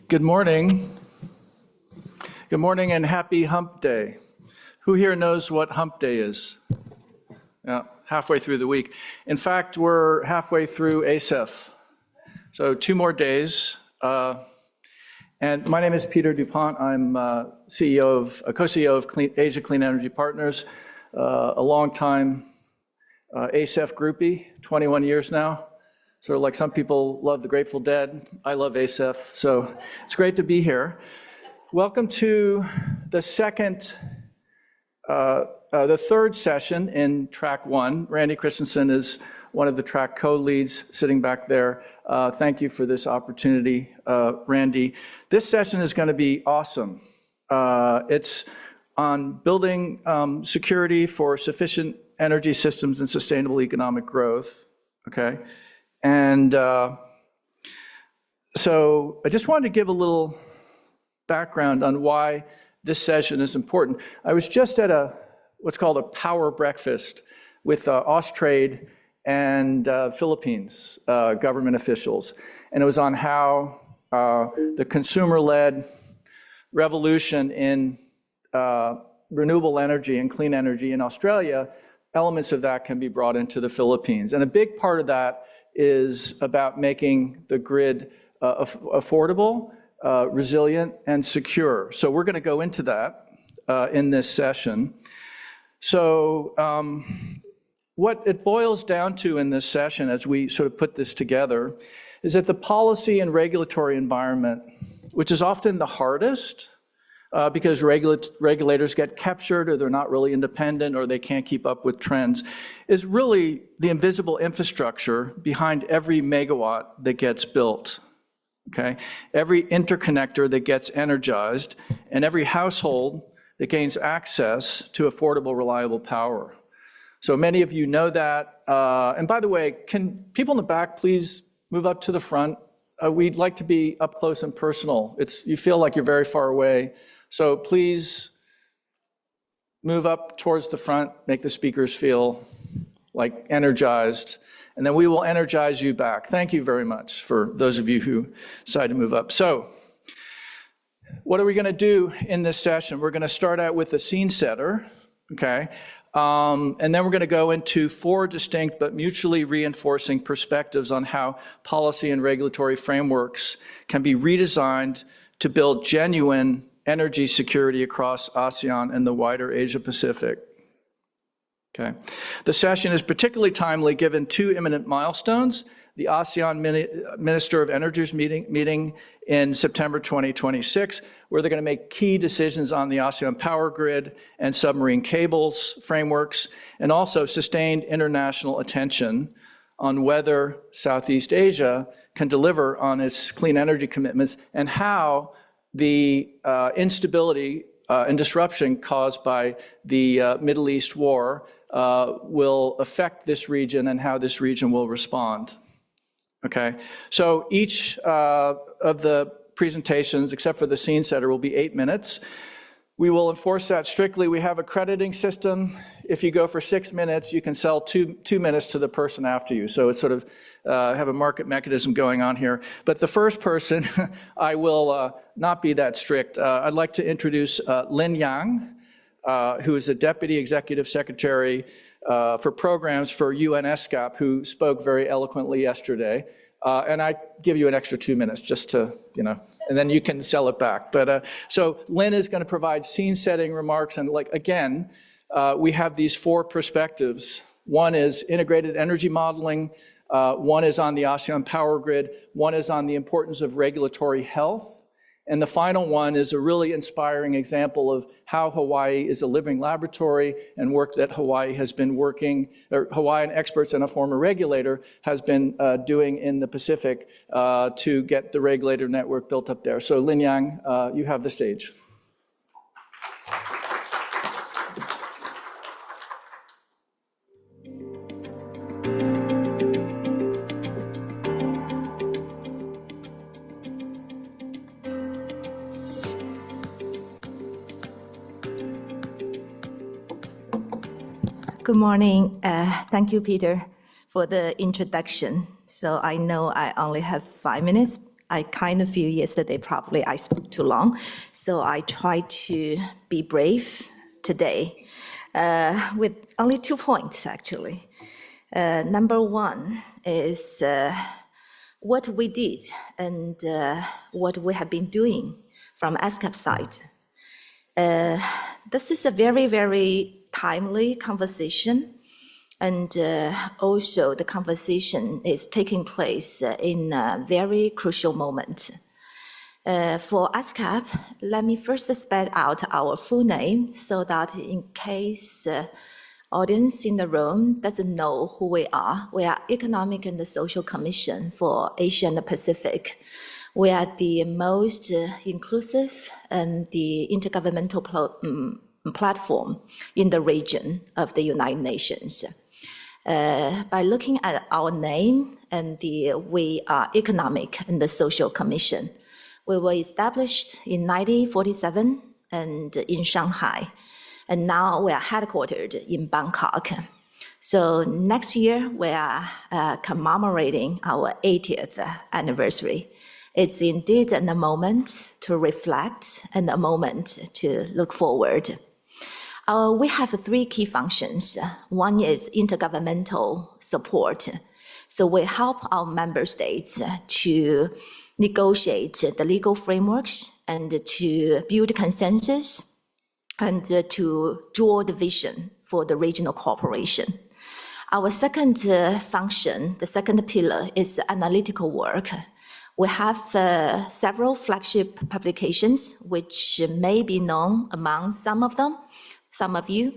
Good morning. Good morning and happy hump day. Who here knows what hump day is? Yeah, halfway through the week. In fact, we're halfway through ASEF. So 2 more days. And my name is Peter DuPont. I'm co-CEO of Asia Clean Energy Partners, a long-time ASEF groupie, 21 years now. So like some people love the Grateful Dead, I love ASEF, so it's great to be here. Welcome to the third session in track 1. Randy Christensen is one of the track co-leads sitting back there. Thank you for this opportunity, Randy. This session is going to be awesome. It's on building security for sufficient energy systems and sustainable economic growth, okay? And so I just wanted to give a little background on why this session is important. I was just at what's called a power breakfast with Austrade and Philippines government officials. And it was on how the consumer-led revolution in renewable energy and clean energy in Australia, elements of that can be brought into the Philippines. And a big part of that is about making the grid affordable, resilient, and secure. So we're going to go into that in this session. So what it boils down to in this session, as we sort of put this together, is that the policy and regulatory environment, which is often the hardest, because regulators get captured, or they're not really independent, or they can't keep up with trends, is really the invisible infrastructure behind every megawatt that gets built, okay? Every interconnector that gets energized, and every household that gains access to affordable, reliable power. So many of you know that. And by the way, can people in the back please move up to the front? We'd like to be up close and personal. You feel like you're very far away. So please move up towards the front, make the speakers feel like energized, and then we will energize you back. Thank you very much for those of you who decide to move up. So what are we going to do in this session? We're going to start out with a scene setter, okay? And then we're going to go into 4 distinct but mutually reinforcing perspectives on how policy and regulatory frameworks can be redesigned to build genuine energy security across ASEAN and the wider Asia Pacific. Okay. The session is particularly timely given 2 imminent milestones: the ASEAN Minister of Energy's meeting in September 2026, where they're going to make key decisions on the ASEAN power grid and submarine cables frameworks, and also sustained international attention on whether Southeast Asia can deliver on its clean energy commitments, and how the instability and disruption caused by the Middle East war will affect this region and how this region will respond. Okay, so each of the presentations, except for the scene setter, will be 8 minutes. We will enforce that strictly. We have a crediting system. If you go for 6 minutes, you can sell two minutes to the person after you. So it's sort of have a market mechanism going on here. But the first person, I will not be that strict. I'd like to introduce Lin Yang, who is a Deputy Executive Secretary for Programs for UNESCAP, who spoke very eloquently yesterday. And I give you an extra 2 minutes just to, and then you can sell it back. But so Lynn is going to provide scene-setting remarks. And again, we have these 4 perspectives. One is integrated energy modeling. One is on the ASEAN power grid. One is on the importance of regulatory health. And the final one is a really inspiring example of how Hawaii is a living laboratory, and work that Hawaii has been working, or Hawaiian experts and a former regulator has been doing in the Pacific to get the regulator network built up there. So Lin Yang, you have the stage. Good morning. Thank you, Peter, for the introduction. So I know I only have 5 minutes, I kind of feel yesterday probably I spoke too long, so I try to be brave today with only 2 points, actually. Number one is what we did and what we have been doing from ASCAP side. This is a very, very timely conversation. And also the conversation is taking place in a very crucial moment. For ASCAP, let me first spell out our full name so that in case audience in the room doesn't know who we are Economic and Social Commission for Asia and the Pacific. We are the most inclusive and the intergovernmental platform in the region of the United Nations. By looking at our name and we are Economic and the Social Commission. We were established in 1947 and in Shanghai, and now we are headquartered in Bangkok. So next year we are commemorating our 80th anniversary. It's indeed a moment to reflect and a moment to look forward. We have 3 key functions. One is intergovernmental support. So we help our member states to negotiate the legal frameworks and to build consensus and to draw the vision for the regional cooperation. Our second function, the second pillar, is analytical work. We have several flagship publications, which may be known among some of you.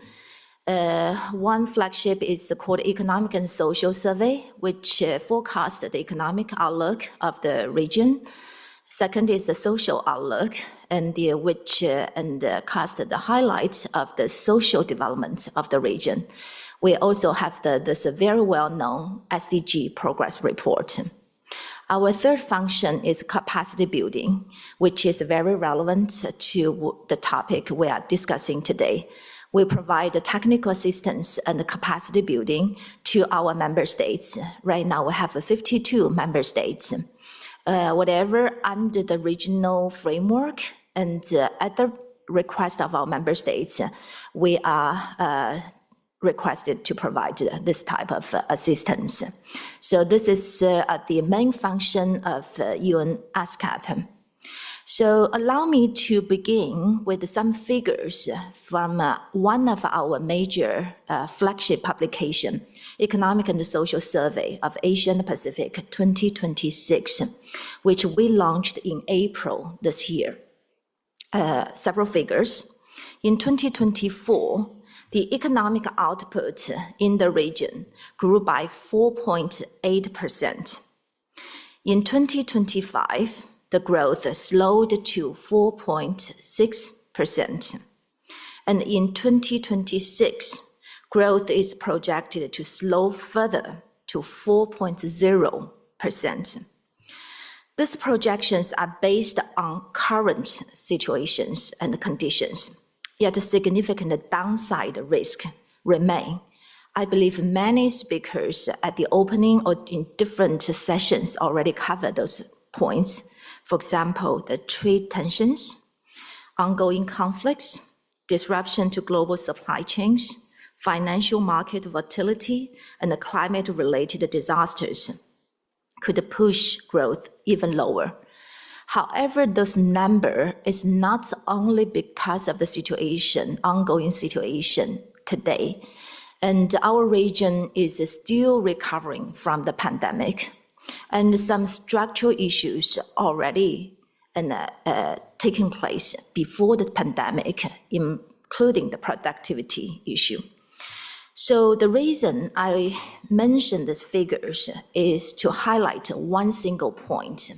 One flagship is called Economic and Social Survey, which forecasts the economic outlook of the region. Second is the social outlook, and which cast the highlights of the social development of the region. We also have this very well-known SDG progress report. Our third function is capacity building, which is very relevant to the topic we are discussing today. We provide technical assistance and capacity building to our member states. Right now we have 52 member states. Whatever under the regional framework and at the request of our member states, we are requested to provide this type of assistance. So this is the main function of UN ASCAP. So allow me to begin with some figures from one of our major flagship publication, Economic and Social Survey of Asia and the Pacific 2026, which we launched in April this year. Several figures. In 2024, the economic output in the region grew by 4.8%. In 2025, the growth slowed to 4.6%. And in 2026, growth is projected to slow further to 4.0%. These projections are based on current situations and conditions, yet a significant downside risk remain. I believe many speakers at the opening or in different sessions already covered those points. For example, the trade tensions, ongoing conflicts, disruption to global supply chains, financial market volatility, and the climate-related disasters could push growth even lower. However, this number is not only because of the ongoing situation today, and our region is still recovering from the pandemic, and some structural issues already taking place before the pandemic, including the productivity issue. So the reason I mention these figures is to highlight one single point: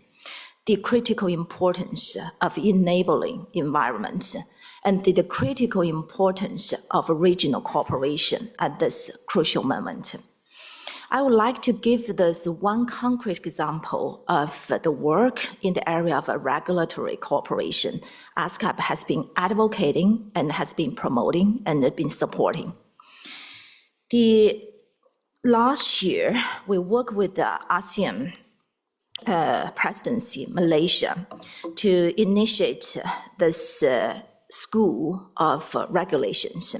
the critical importance of enabling environments and the critical importance of regional cooperation at this crucial moment. I would like to give this one concrete example of the work in the area of regulatory cooperation ASCAP has been advocating and has been promoting and been supporting. Last year, we worked with the ASEAN presidency, Malaysia, to initiate this school of regulations,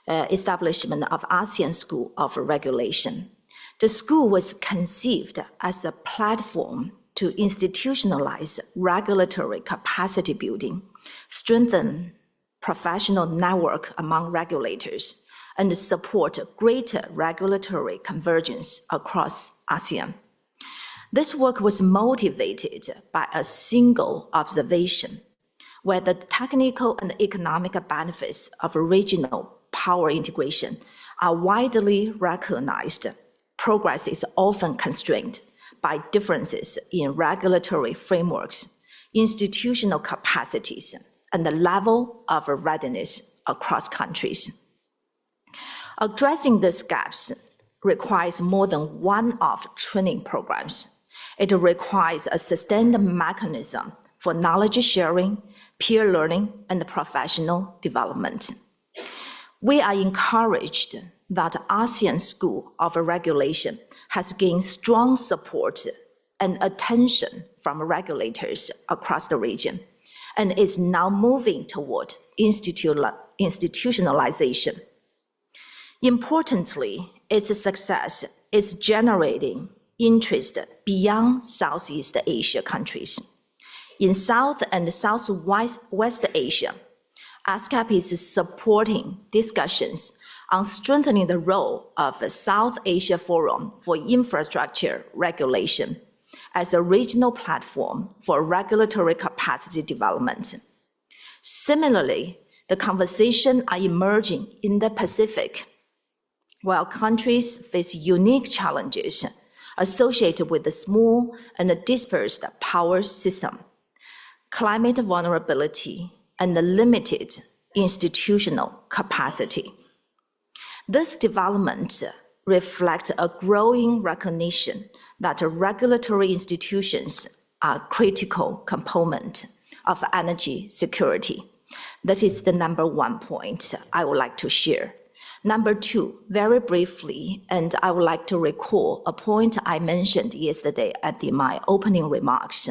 establishment of ASEAN School of Regulation. The school was conceived as a platform to institutionalize regulatory capacity building, strengthen professional network among regulators, and support greater regulatory convergence across ASEAN. This work was motivated by a single observation, where the technical and economic benefits of regional power integration are widely recognized. Progress is often constrained by differences in regulatory frameworks, institutional capacities, and the level of readiness across countries. Addressing these gaps requires more than one-off training programs. It requires a sustained mechanism for knowledge sharing, peer learning, and professional development. We are encouraged that ASEAN School of Regulation has gained strong support and attention from regulators across the region, and is now moving toward institutionalization. Importantly, its success is generating interest beyond Southeast Asia countries. In South and Southwest Asia, ASCAP is supporting discussions on strengthening the role of the South Asia Forum for Infrastructure Regulation as a regional platform for regulatory capacity development. Similarly, the conversations are emerging in the Pacific, while countries face unique challenges associated with the small and dispersed power system, climate vulnerability, and the limited institutional capacity. This development reflects a growing recognition that regulatory institutions are a critical component of energy security. That is the number one point I would like to share. Number two, very briefly, and I would like to recall a point I mentioned yesterday at my opening remarks.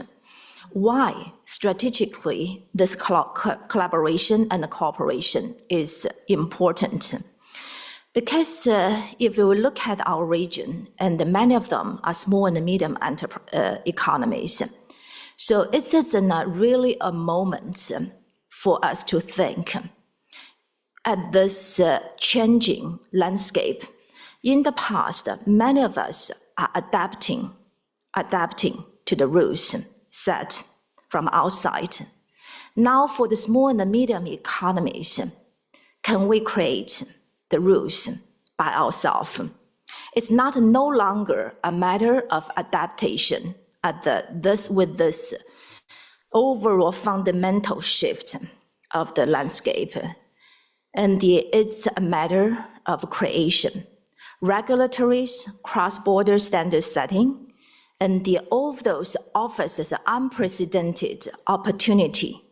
Why strategically this collaboration and cooperation is important. Because if we look at our region, and many of them are small and medium economies, so it's really a moment for us to think at this changing landscape. In the past, many of us are adapting to the rules set from outside. Now for the small and medium economies, can we create the rules by ourselves? It's no longer a matter of adaptation with this overall fundamental shift of the landscape. And it's a matter of creation. Regulatories, cross-border standard setting, and all of those offers an unprecedented opportunity,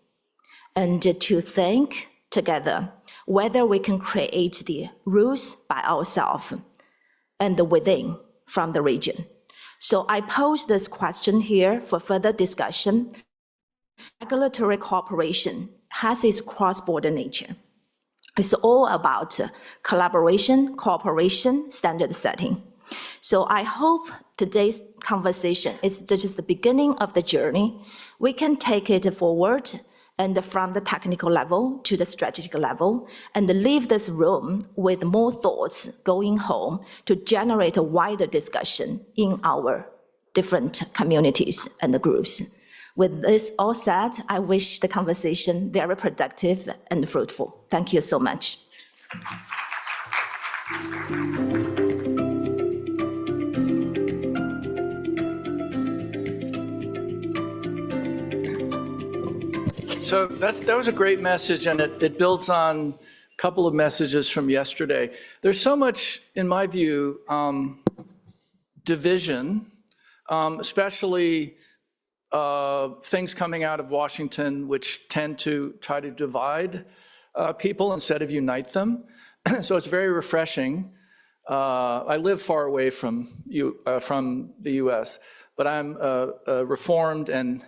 and to think together whether we can create the rules by ourselves and within from the region. So I pose this question here for further discussion. Regulatory cooperation has its cross-border nature. It's all about collaboration, cooperation, standard setting. So I hope today's conversation is just the beginning of the journey. We can take it forward and from the technical level to the strategic level, and leave this room with more thoughts going home to generate a wider discussion in our different communities and the groups. With this all said, I wish the conversation very productive and fruitful. Thank you so much. So that was a great message, and it builds on a couple of messages from yesterday. There's so much, in my view, division, especially things coming out of Washington, which tend to try to divide people instead of unite them. So it's very refreshing. I live far away from the U.S., but I'm a reformed and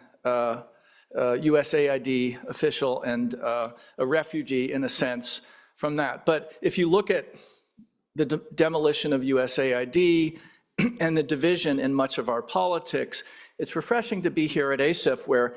USAID official and a refugee in a sense from that. But if you look at the demolition of USAID and the division in much of our politics, it's refreshing to be here at ASIF, where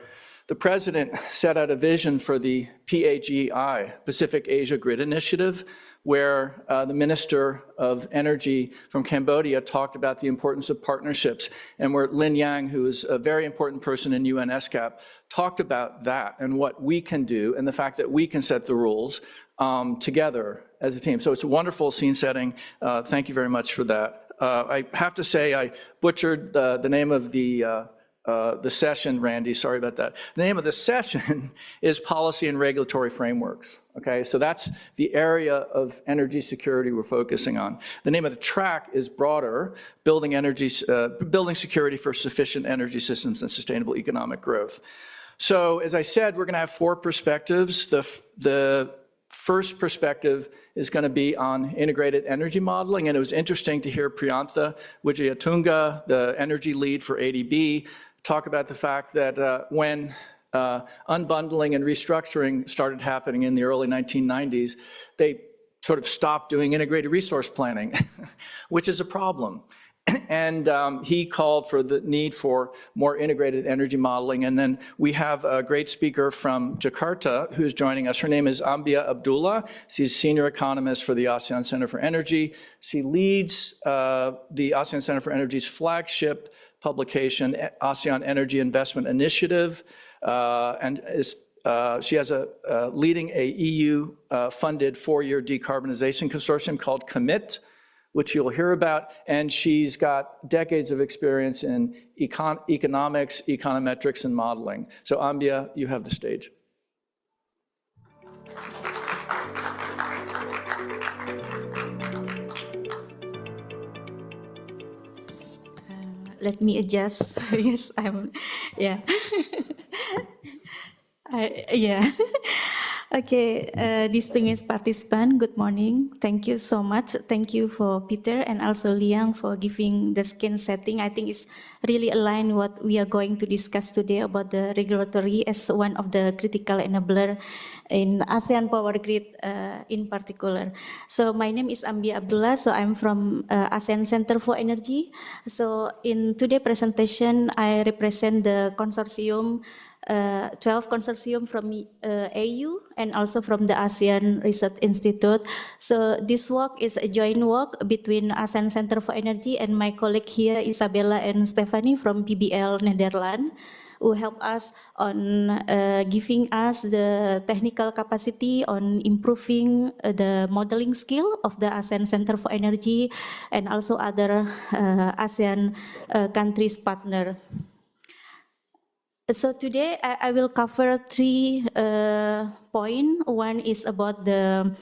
the president set out a vision for the PAGI, Pacific Asia Grid Initiative, where the Minister of Energy from Cambodia talked about the importance of partnerships, and where Lin Yang, who is a very important person in UNESCAP, talked about that and what we can do and the fact that we can set the rules together as a team. So it's a wonderful scene setting. Thank you very much for that. I have to say I butchered the name of the session, Randy, sorry about that. The name of the session is Policy and Regulatory Frameworks, okay? So that's the area of energy security we're focusing on. The name of the track is broader, building security for sufficient energy systems and sustainable economic growth. So as I said, we're gonna have 4 perspectives. The first perspective is going to be on integrated energy modeling, and it was interesting to hear Priyantha Wijayatunga, the energy lead for ADB, talk about the fact that when unbundling and restructuring started happening in the early 1990s, they sort of stopped doing integrated resource planning, which is a problem. And he called for the need for more integrated energy modeling. And then we have a great speaker from Jakarta who's joining us. Her name is Ambia Abdullah. She's senior economist for the ASEAN Center for Energy. She leads the ASEAN Center for Energy's flagship publication, ASEAN Energy Investment Initiative, and she has leading a EU-funded 4-year decarbonization consortium called COMMIT, which you'll hear about, and she's got decades of experience in economics, econometrics, and modeling. So Ambia, you have the stage. Let me adjust. Yes, yeah. Yeah. Okay, distinguished participant, good morning. Thank you so much. Thank you for Peter and also Liang for giving the scene setting. I think it's really aligned what we are going to discuss today about the regulatory as one of the critical enabler in ASEAN Power Grid in particular. So my name is Ambia Abdullah. So I'm from ASEAN Center for Energy. So in today's presentation, I represent the consortium 12 consortium from AU and also from the ASEAN Research Institute. So this work is a joint work between ASEAN Center for Energy and my colleague here, Isabella and Stephanie from PBL Netherlands, who help us on giving us the technical capacity on improving the modeling skill of the ASEAN Center for Energy and also other ASEAN countries partner. So today I will cover 3 points. One is about the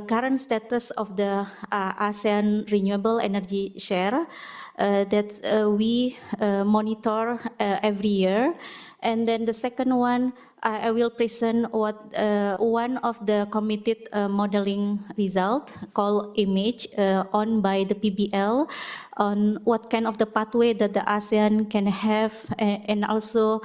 current status of the ASEAN renewable energy share that we monitor every year. And then the second one, I will present what one of the committed modeling result called image on by the PBL on what kind of the pathway that the ASEAN can have and also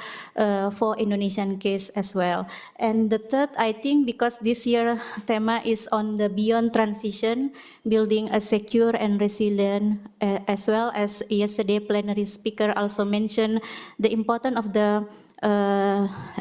for Indonesian case as well. And the third, I think because this year theme is on the beyond transition, building a secure and resilient, as well as yesterday plenary speaker also mentioned the importance of the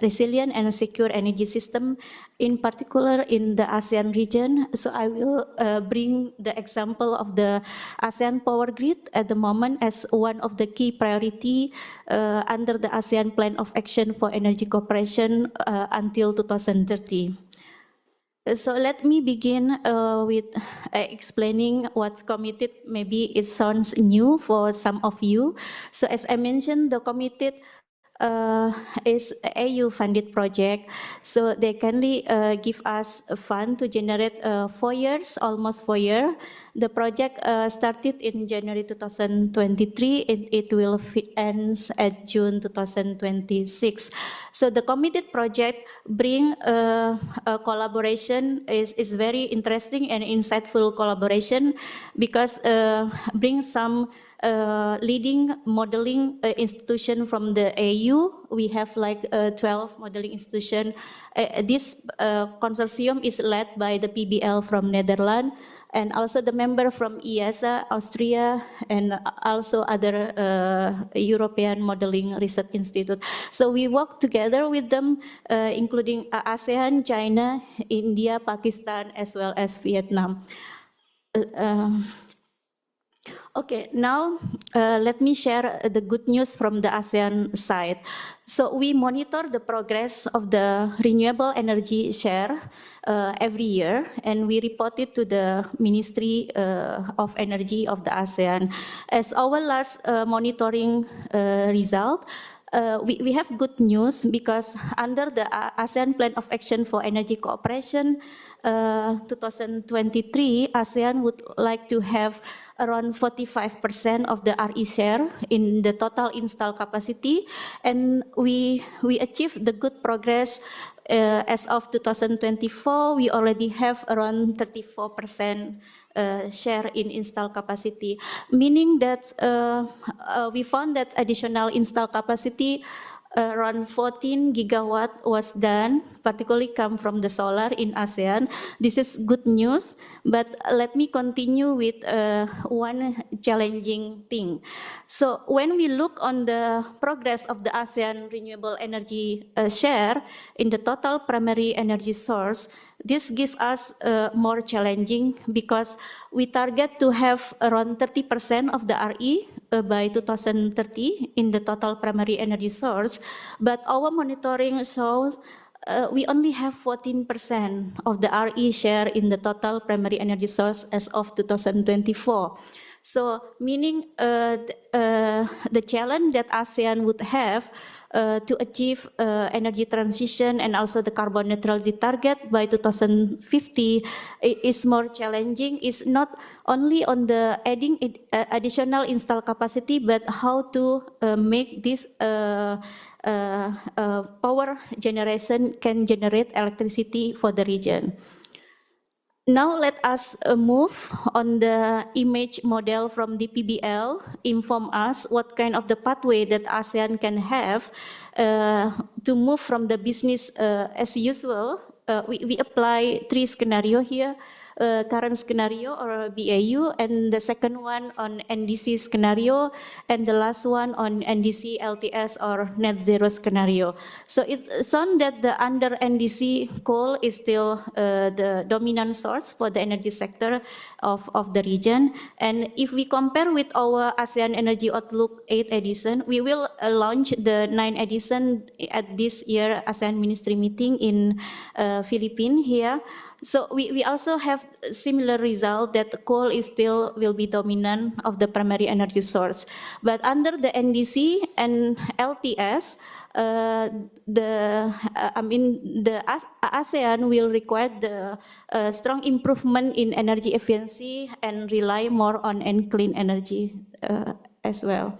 resilient and secure energy system, in particular in the ASEAN region. So I will bring the example of the ASEAN Power Grid at the moment as one of the key priority under the ASEAN Plan of Action for Energy Cooperation until 2030. So let me begin with explaining what's committed. Maybe it sounds new for some of you. So as I mentioned, the committed is AU-funded project, so they kindly give us a fund to generate 4 years, almost 4 years. The project started in January 2023, and it will end at June 2026. So the committed project bring a collaboration is very interesting and insightful collaboration because bring some leading modeling institution from the AU. We have like 12 modeling institution. This consortium is led by the PBL from Netherlands, and also the member from EASA, Austria, and also other European Modeling Research Institute. So we work together with them, including ASEAN, China, India, Pakistan, as well as Vietnam. Okay, now let me share the good news from the ASEAN side. So we monitor the progress of the renewable energy share every year, and we report it to the Ministry of Energy of the ASEAN. As our last monitoring result, we have good news because under the ASEAN Plan of Action for Energy Cooperation 2023, ASEAN would like to have around 45% of the RE share in the total installed capacity, and we achieved the good progress. As of 2024, we already have around 34% share in installed capacity, meaning that we found that additional installed capacity around 14 gigawatt was done, particularly come from the solar in ASEAN. This is good news, but let me continue with one challenging thing. So when we look on the progress of the ASEAN renewable energy share in the total primary energy source, this gives us more challenging because we target to have around 30% of the RE by 2030 in the total primary energy source, but our monitoring shows we only have 14% of the RE share in the total primary energy source as of 2024. So meaning the challenge that ASEAN would have to achieve energy transition and also the carbon neutrality target by 2050 is more challenging. It's not only on the adding additional installed capacity, but how to make this power generation can generate electricity for the region. Now let us move on the image model from the PBL, inform us what kind of the pathway that ASEAN can have to move from the business as usual. We apply 3 scenarios here. Current scenario or BAU, and the second one on NDC scenario, and the last one on NDC LTS or net zero scenario. So it sounds that the under NDC coal is still the dominant source for the energy sector of the region. And if we compare with our ASEAN Energy Outlook 8 edition, we will launch the 9 edition at this year ASEAN Ministry meeting in Philippines here. So we also have similar result that coal is still will be dominant of the primary energy source. But under the NDC and LTS, the ASEAN will require the strong improvement in energy efficiency and rely more on clean energy as well.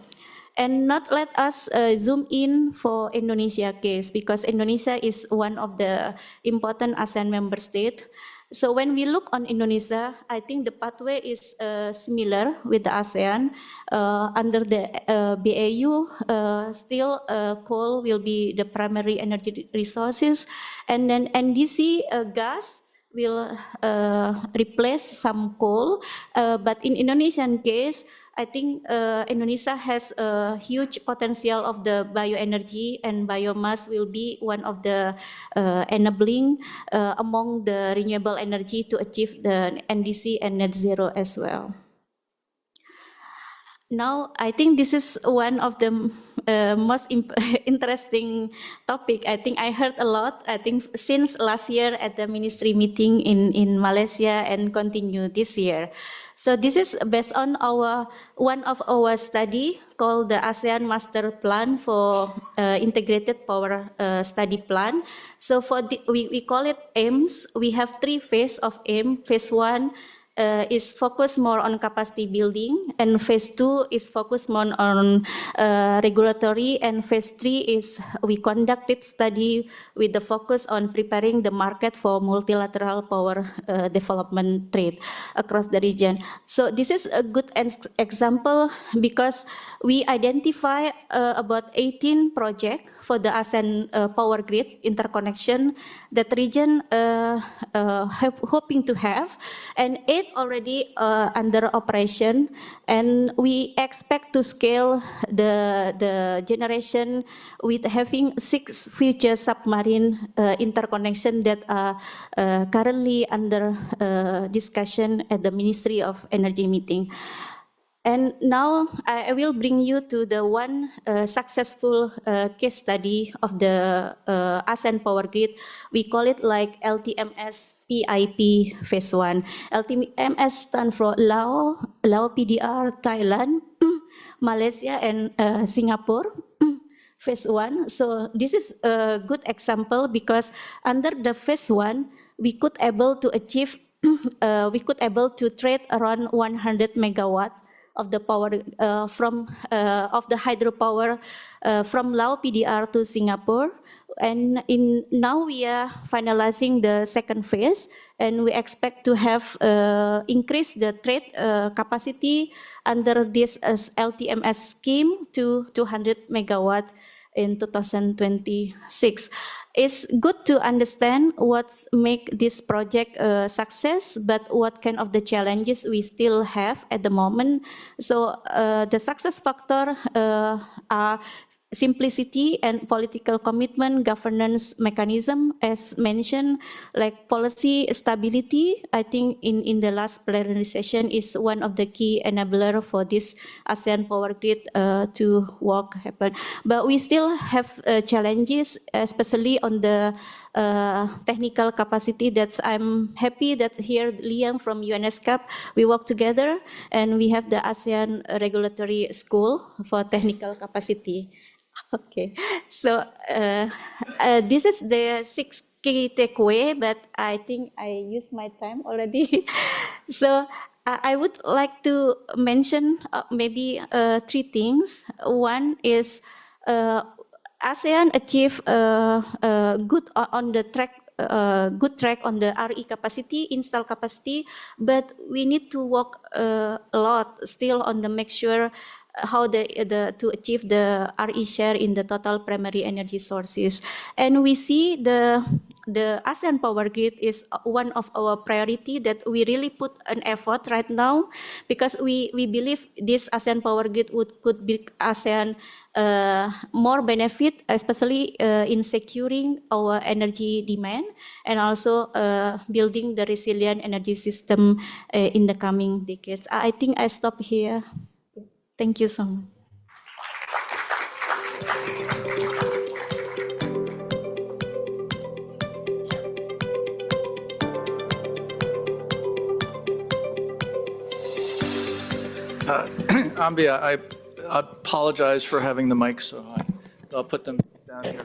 And not let us zoom in for Indonesia case, because Indonesia is one of the important ASEAN member state. So when we look on Indonesia, I think the pathway is similar with the ASEAN. Under the BAU, still coal will be the primary energy resources, and then NDC gas will replace some coal. But in Indonesian case, I think Indonesia has a huge potential of the bioenergy, and biomass will be one of the enabling among the renewable energy to achieve the NDC and net zero as well. Now, I think this is one of the most interesting topic. I think I heard a lot, I think since last year at the ministry meeting in Malaysia and continue this year. So this is based on one of our study called the ASEAN Master Plan for Integrated Power Study Plan. So for we call it AIMS. We have 3 phases of AIM. Phase 1 is focused more on capacity building, and phase 2 is focused more on regulatory, and phase 3 is we conducted study with the focus on preparing the market for multilateral power development trade across the region. So this is a good example because we identify about 18 projects for the ASEAN power grid interconnection that region hoping to have, and 8 already under operation, and we expect to scale the generation with having 6 future submarine interconnection that are currently under discussion at the Ministry of Energy meeting. And now I will bring you to the one successful case study of the ASEAN Power Grid. We call it like LTMS PIP Phase 1. LTMS stands for Lao PDR, Thailand, Malaysia, and Singapore. Phase 1. So this is a good example because under the Phase 1, we could able to achieve, we could able to trade around 100 megawatt of the power of the hydropower from Lao PDR to Singapore, and now we are finalizing the second phase, and we expect to have increase the trade capacity under this LTMS scheme to 200 megawatt in 2026. It's good to understand what make this project a success, but what kind of the challenges we still have at the moment. So the success factor are simplicity and political commitment, governance mechanism, as mentioned, like policy stability. I think in the last plenary session is one of the key enabler for this ASEAN Power Grid to work happen. But we still have challenges, especially on the technical capacity. That's I'm happy that here Liam from UNESCAP, we work together, and we have the ASEAN Regulatory School for technical capacity. Okay, so this is the 6 key takeaway, but I think I used my time already. So I would like to mention maybe 3 things. One is ASEAN achieved good on the track. Good track on the RE capacity, install capacity, but we need to work a lot still on the make sure how to achieve the RE share in the total primary energy sources. And we see the ASEAN Power Grid is one of our priority that we really put an effort right now, because we believe this ASEAN Power Grid could be ASEAN more benefit, especially in securing our energy demand and also building the resilient energy system in the coming decades. I think I stop here. Thank you so much. Ambia, I apologize for having the mic so high. I'll put them down here.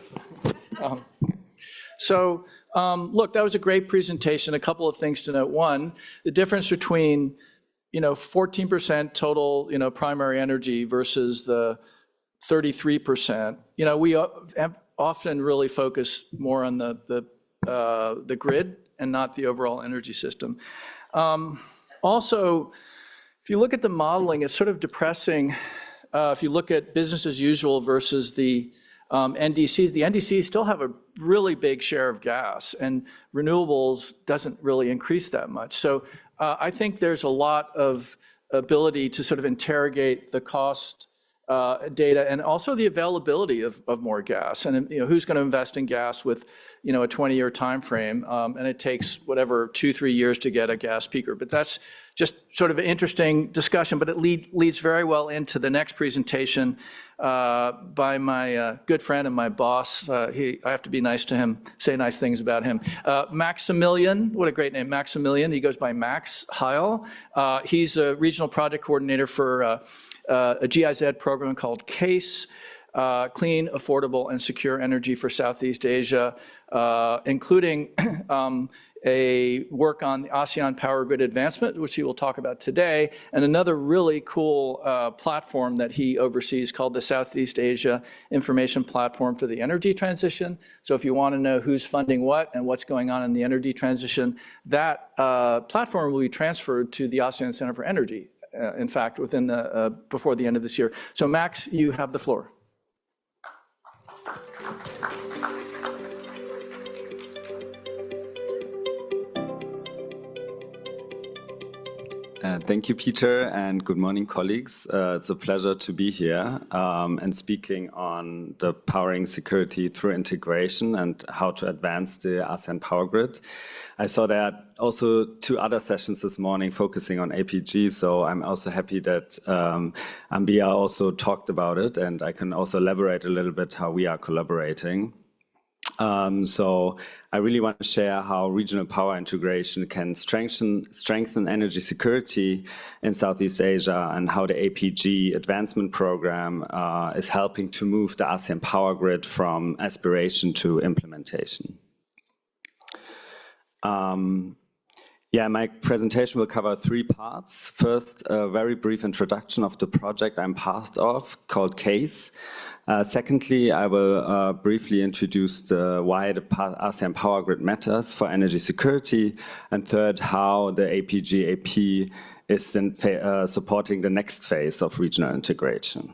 Look, that was a great presentation. A couple of things to note. One, the difference between 14% total, primary energy versus the 33%. We often really focus more on the grid and not the overall energy system. Also, if you look at the modeling, it's sort of depressing. If you look at business as usual versus the NDCs still have a really big share of gas, and renewables doesn't really increase that much. So I think there's a lot of ability to sort of interrogate the cost data and also the availability of more gas. And who's going to invest in gas with a 20-year time frame, and it takes whatever 2-3 years to get a gas peaker. But that's just sort of an interesting discussion, but it leads very well into the next presentation by my good friend and my boss. I have to be nice to him, say nice things about him. Maximilian, what a great name, Maximilian. He goes by Max Heil. He's a regional project coordinator for a GIZ program called CASE, Clean, Affordable, and Secure Energy for Southeast Asia, including a work on the ASEAN power grid advancement, which he will talk about today, and another really cool platform that he oversees called the Southeast Asia Information Platform for the Energy Transition. So if you want to know who's funding what and what's going on in the energy transition, that platform will be transferred to the ASEAN Center for Energy, in fact, before the end of this year. So Max, you have the floor. Thank you, Peter, and good morning, colleagues. It's a pleasure to be here and speaking on the powering security through integration and how to advance the ASEAN power grid. I saw there are also 2 other sessions this morning focusing on APG, so I'm also happy that Ambia also talked about it, and I can also elaborate a little bit how we are collaborating. So I really want to share how regional power integration can strengthen energy security in Southeast Asia and how the APG advancement program is helping to move the ASEAN power grid from aspiration to implementation. My presentation will cover 3 parts. First, a very brief introduction of the project I'm part of called CASE. Secondly, I will briefly introduce why the ASEAN power grid matters for energy security. And third, how the APG-AP is then supporting the next phase of regional integration.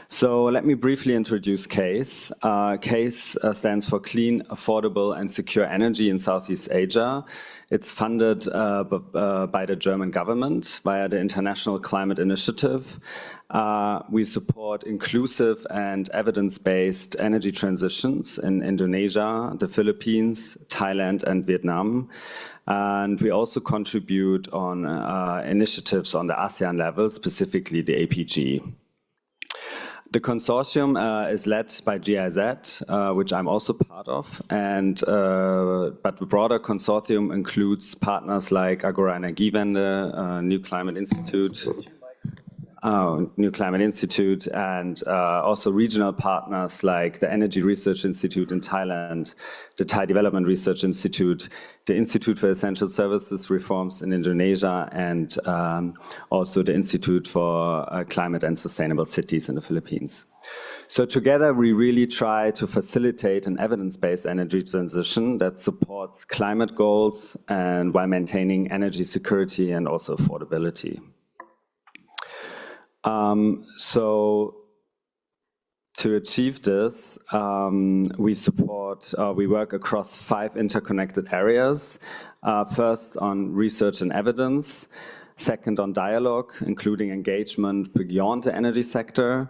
So let me briefly introduce CASE. CASE stands for Clean, Affordable and Secure Energy in Southeast Asia. It's funded by the German government via the International Climate Initiative. We support inclusive and evidence-based energy transitions in Indonesia, the Philippines, Thailand and Vietnam. And we also contribute on initiatives on the ASEAN level, specifically the APG. The consortium is led by GIZ, which I'm also part of, but the broader consortium includes partners like Agora Energiewende, New Climate Institute, and also regional partners like the Energy Research Institute in Thailand, the Thai Development Research Institute, the Institute for Essential Services Reforms in Indonesia, and also the Institute for Climate and Sustainable Cities in the Philippines. So together, we really try to facilitate an evidence-based energy transition that supports climate goals and while maintaining energy security and also affordability. So to achieve this, we work across 5 interconnected areas. First, on research and evidence. Second, on dialogue, including engagement beyond the energy sector,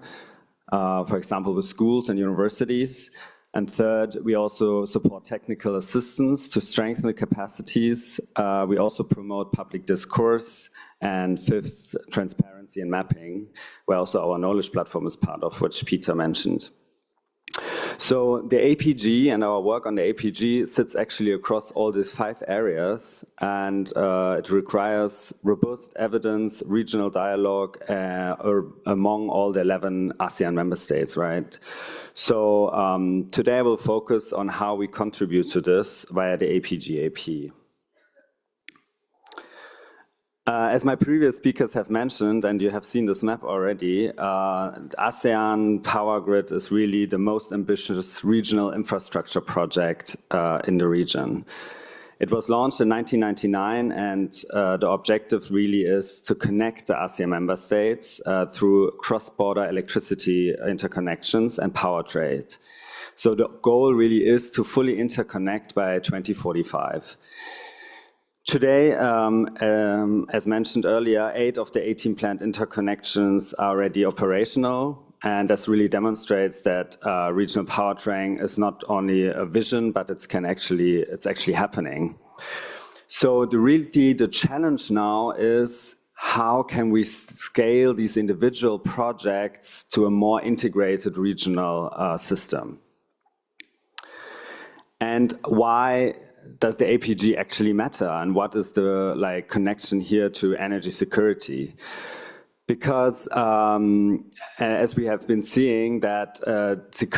for example, with schools and universities. And third, we also support technical assistance to strengthen the capacities. We also promote public discourse. And 5th, transparency and mapping, where also our knowledge platform is part of, which Peter mentioned. So the APG and our work on the APG sits actually across all these 5 areas, and it requires robust evidence, regional dialogue among all the 11 ASEAN member states, right? So today we'll focus on how we contribute to this via the APG-AP. As my previous speakers have mentioned, and you have seen this map already, the ASEAN Power Grid is really the most ambitious regional infrastructure project in the region. It was launched in 1999, and the objective really is to connect the ASEAN member states through cross-border electricity interconnections and power trade. So the goal really is to fully interconnect by 2045. Today, as mentioned earlier, 8 of the 18 planned interconnections are already operational, and this really demonstrates that regional powertrain is not only a vision, but it's actually happening. So the challenge now is how can we scale these individual projects to a more integrated regional system? And why does the APG actually matter, and what is the connection here to energy security? Because as we have been seeing that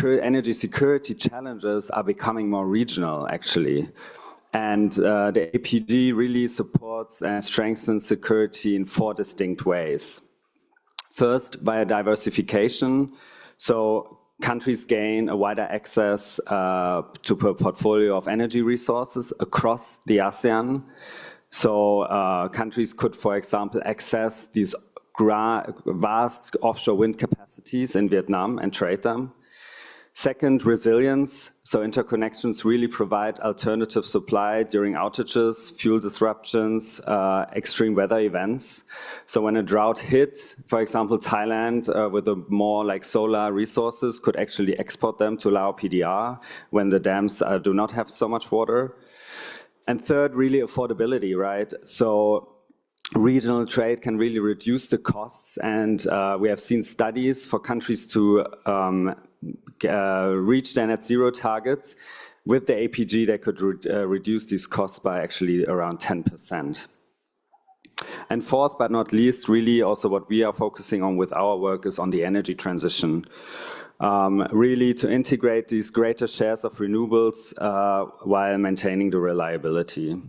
energy security challenges are becoming more regional actually, And the APG really supports and strengthens security in 4 distinct ways. First, via diversification. So countries gain a wider access to a portfolio of energy resources across the ASEAN. So countries could, for example, access these vast offshore wind capacities in Vietnam and trade them. Second, resilience. So interconnections really provide alternative supply during outages, fuel disruptions, extreme weather events. So when a drought hits, for example, Thailand with a more like solar resources could actually export them to Lao PDR when the dams do not have so much water. And third, really affordability, right? So regional trade can really reduce the costs, and we have seen studies for countries to reach their net zero targets. With the APG, they could reduce these costs by actually around 10%. And fourth, but not least, really also what we are focusing on with our work is on the energy transition. Really to integrate these greater shares of renewables while maintaining the reliability.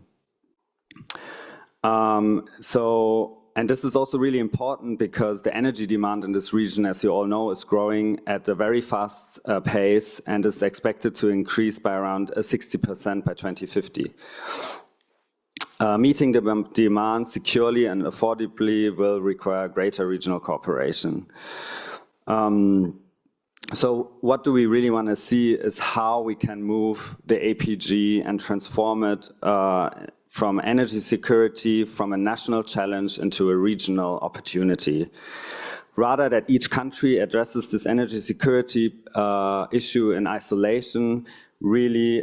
And this is also really important because the energy demand in this region, as you all know, is growing at a very fast pace and is expected to increase by around 60% by 2050. Meeting the demand securely and affordably will require greater regional cooperation. So what do we really want to see is how we can move the APG and transform it from energy security, from a national challenge into a regional opportunity. Rather that each country addresses this energy security issue in isolation, really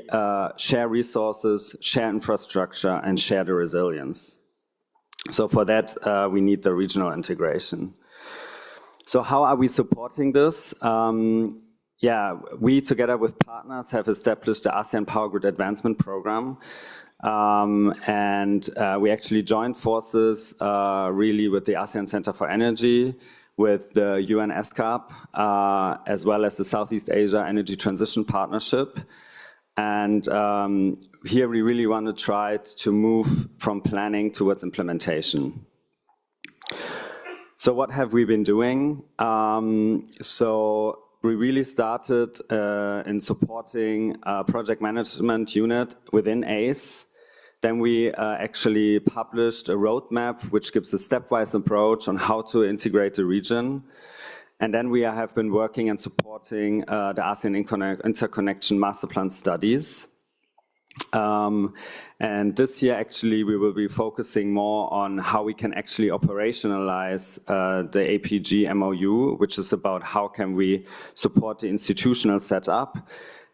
share resources, share infrastructure, and share the resilience. So for that, we need the regional integration. So how are we supporting this? We together with partners have established the ASEAN Power Grid Advancement Program. We actually joined forces really with the ASEAN Center for Energy, with the UN ESCAP, as well as the Southeast Asia Energy Transition Partnership. And here we really want to try to move from planning towards implementation. So what have we been doing? So we really started in supporting a project management unit within ACE. Then we actually published a roadmap which gives a stepwise approach on how to integrate the region. And then we have been working and supporting the ASEAN Interconnection Master Plan studies. And this year, actually, we will be focusing more on how we can actually operationalize the APG MOU, which is about how can we support the institutional setup,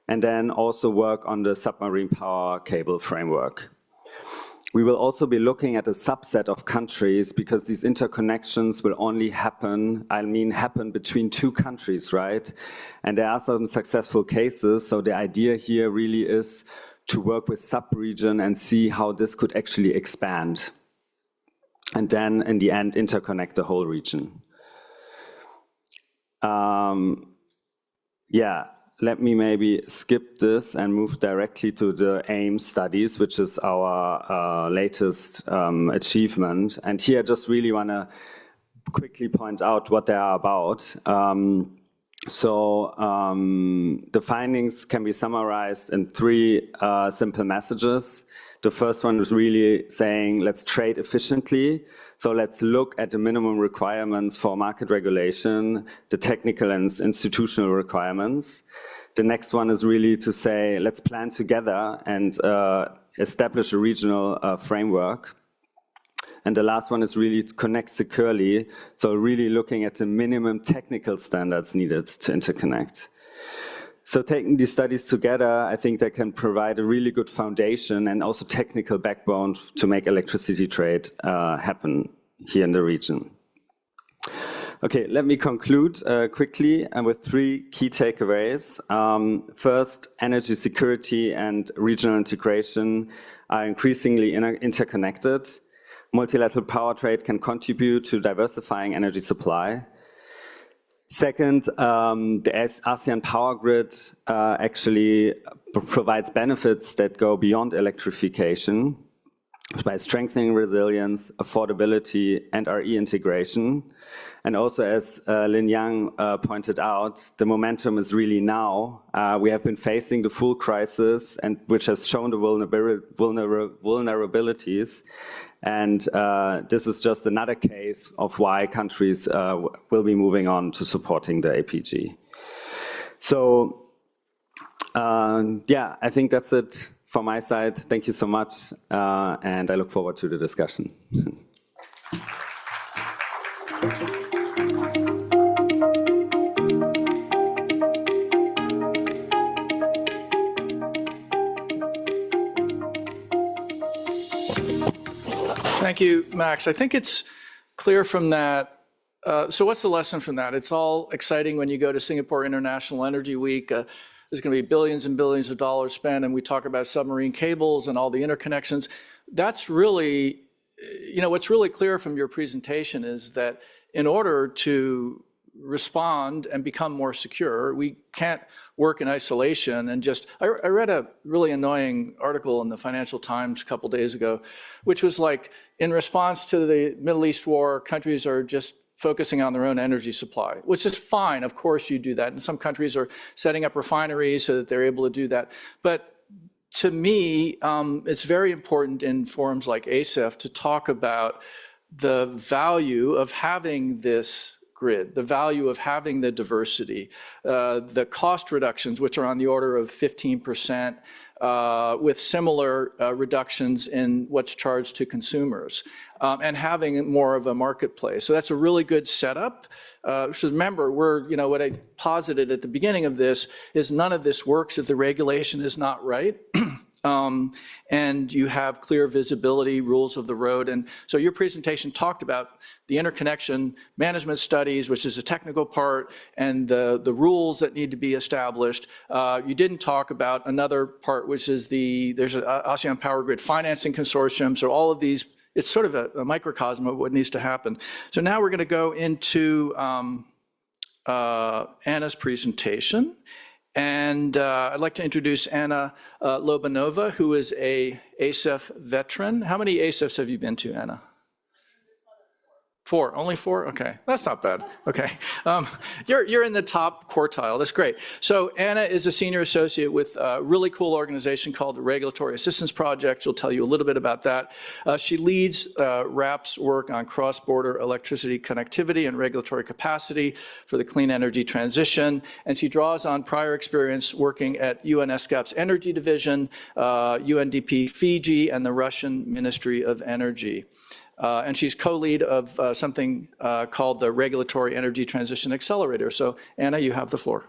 and then also work on the submarine power cable framework. We will also be looking at a subset of countries because these interconnections will only happen between 2 countries, right? And there are some successful cases. So the idea here really is to work with sub-region and see how this could actually expand. And then in the end, interconnect the whole region. Let me maybe skip this and move directly to the AIM studies, which is our latest achievement. And here I just really want to quickly point out what they are about. The findings can be summarized in 3 simple messages. The first one is really saying, let's trade efficiently. So let's look at the minimum requirements for market regulation, the technical and institutional requirements. The next one is really to say, let's plan together and establish a regional framework. And the last one is really to connect securely. So really looking at the minimum technical standards needed to interconnect. So taking these studies together, I think they can provide a really good foundation and also technical backbone to make electricity trade happen here in the region. Okay, let me conclude quickly with 3 key takeaways. First, energy security and regional integration are increasingly interconnected. Multilateral power trade can contribute to diversifying energy supply. Second, the ASEAN power grid actually provides benefits that go beyond electrification by strengthening resilience, affordability, and RE integration. And also, as Lin Yang pointed out, the momentum is really now. We have been facing the full crisis, and which has shown the vulnerabilities. And this is just another case of why countries will be moving on to supporting the APG. So, yeah, I think that's it from my side. Thank you so much, and I look forward to the discussion. Thank you, Max. I think it's clear from that. So what's the lesson from that? It's all exciting when you go to Singapore International Energy Week. There's going to be billions and billions of dollars spent, and we talk about submarine cables and all the interconnections. That's really, what's really clear from your presentation is that in order to respond and become more secure, we can't work in isolation and just, I read a really annoying article in the Financial Times a couple days ago, which was like, in response to the Middle East war, countries are just focusing on their own energy supply, which is fine. Of course you do that. And some countries are setting up refineries so that they're able to do that. But to me, it's very important in forums like ASEF to talk about the value of having this grid, the value of having the diversity, the cost reductions, which are on the order of 15%, with similar reductions in what's charged to consumers, and having more of a marketplace. So that's a really good setup. So remember, what I posited at the beginning of this is none of this works if the regulation is not right. And you have clear visibility, rules of the road. And so your presentation talked about the interconnection management studies, which is a technical part, and the rules that need to be established. You didn't talk about another part, which is there's an ASEAN Power Grid Financing Consortium. So all of these, it's sort of a microcosm of what needs to happen. So now we're going to go into Anna's presentation. And I'd like to introduce Anna Lobanova, who is a ASEF veteran. How many ASEFs have you been to, Anna? 4, only 4? Okay, that's not bad. Okay, you're in the top quartile. That's great. So Anna is a senior associate with a really cool organization called the Regulatory Assistance Project. She'll tell you a little bit about that. She leads RAP's work on cross-border electricity connectivity and regulatory capacity for the clean energy transition. And she draws on prior experience working at UNESCAP's Energy Division, UNDP Fiji, and the Russian Ministry of Energy. And she's co-lead of something called the Regulatory Energy Transition Accelerator. So, Anna, you have the floor.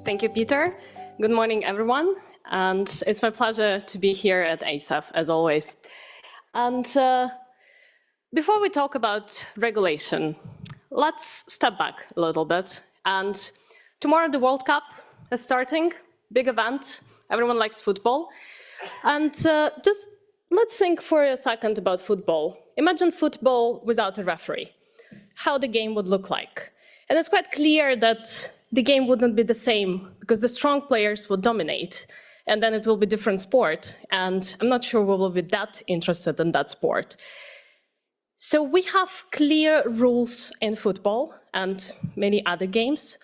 Thank you, Peter. Good morning, everyone. And it's my pleasure to be here at ASEF, as always. And before we talk about regulation, let's step back a little bit. And tomorrow, the World Cup is starting, big event. Everyone likes football. And just let's think for a second about football. Imagine football without a referee, how the game would look like. And it's quite clear that the game wouldn't be the same because the strong players would dominate. And then it will be a different sport. And I'm not sure we will be that interested in that sport. So we have clear rules in football and many other games.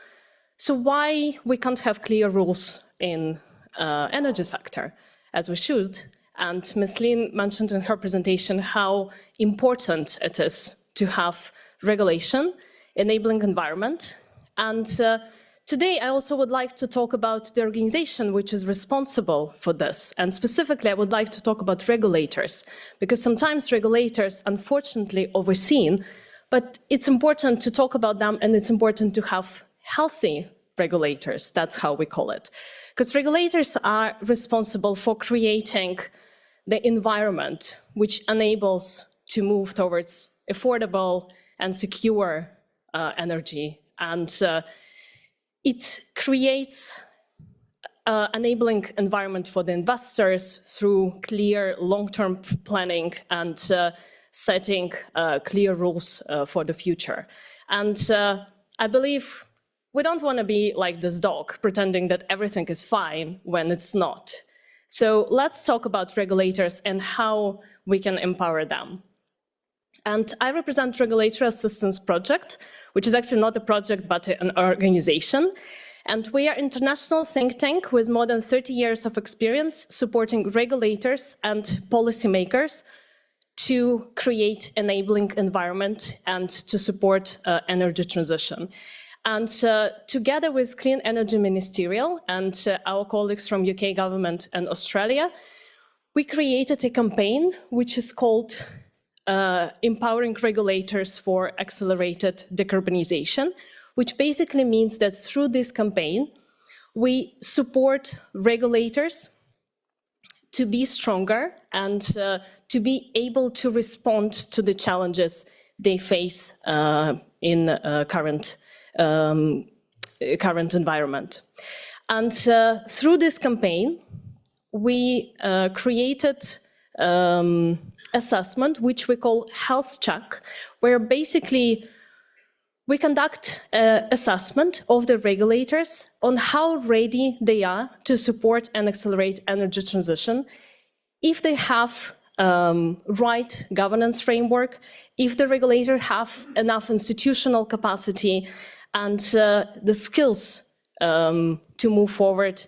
So why we can't have clear rules in energy sector, as we should? And Ms. Lin mentioned in her presentation how important it is to have regulation, enabling environment. And today I also would like to talk about the organization which is responsible for this. And specifically, I would like to talk about regulators, because sometimes regulators, unfortunately, overseen, but it's important to talk about them, and it's important to have healthy regulators, that's how we call it. Because regulators are responsible for creating the environment which enables to move towards affordable and secure energy. And it creates enabling environment for the investors through clear long-term planning and setting clear rules for the future. And I believe we don't want to be like this dog, pretending that everything is fine when it's not. So let's talk about regulators and how we can empower them. And I represent Regulatory Assistance Project, which is actually not a project, but an organization. And we are an international think tank with more than 30 years of experience supporting regulators and policymakers to create enabling environment and to support energy transition. And together with Clean Energy Ministerial and our colleagues from UK government and Australia, we created a campaign which is called Empowering Regulators for Accelerated Decarbonization, which basically means that through this campaign, we support regulators to be stronger and to be able to respond to the challenges they face in current environment. And through this campaign, we created assessment, which we call health check, where basically we conduct assessment of the regulators on how ready they are to support and accelerate energy transition, if they have right governance framework, if the regulator have enough institutional capacity and the skills to move forward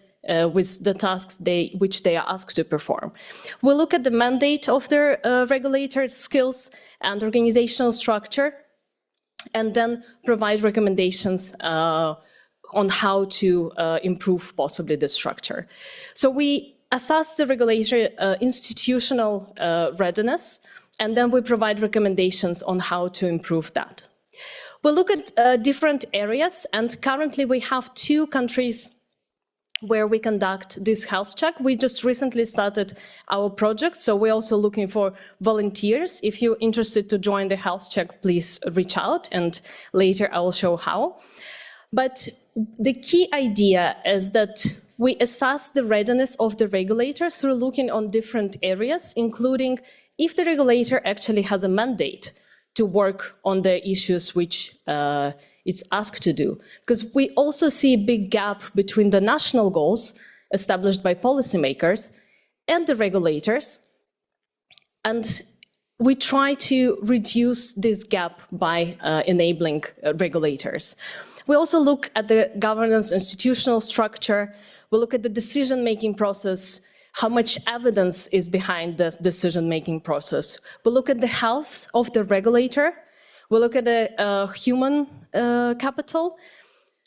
with the tasks which they are asked to perform. We'll look at the mandate of their regulator skills and organizational structure, and then provide recommendations on how to improve possibly the structure. So we assess the regulatory institutional readiness, and then we provide recommendations on how to improve that. We'll look at different areas, and currently we have 2 countries where we conduct this health check. We just recently started our project, so we're also looking for volunteers. If you're interested to join the health check, please reach out, and later I will show how. But the key idea is that we assess the readiness of the regulator through looking on different areas, including if the regulator actually has a mandate to work on the issues which it's asked to do. Because we also see a big gap between the national goals established by policymakers and the regulators. And we try to reduce this gap by enabling regulators. We also look at the governance institutional structure. We look at the decision-making process, how much evidence is behind this decision-making process. We look at the health of the regulator. We look at the human capital,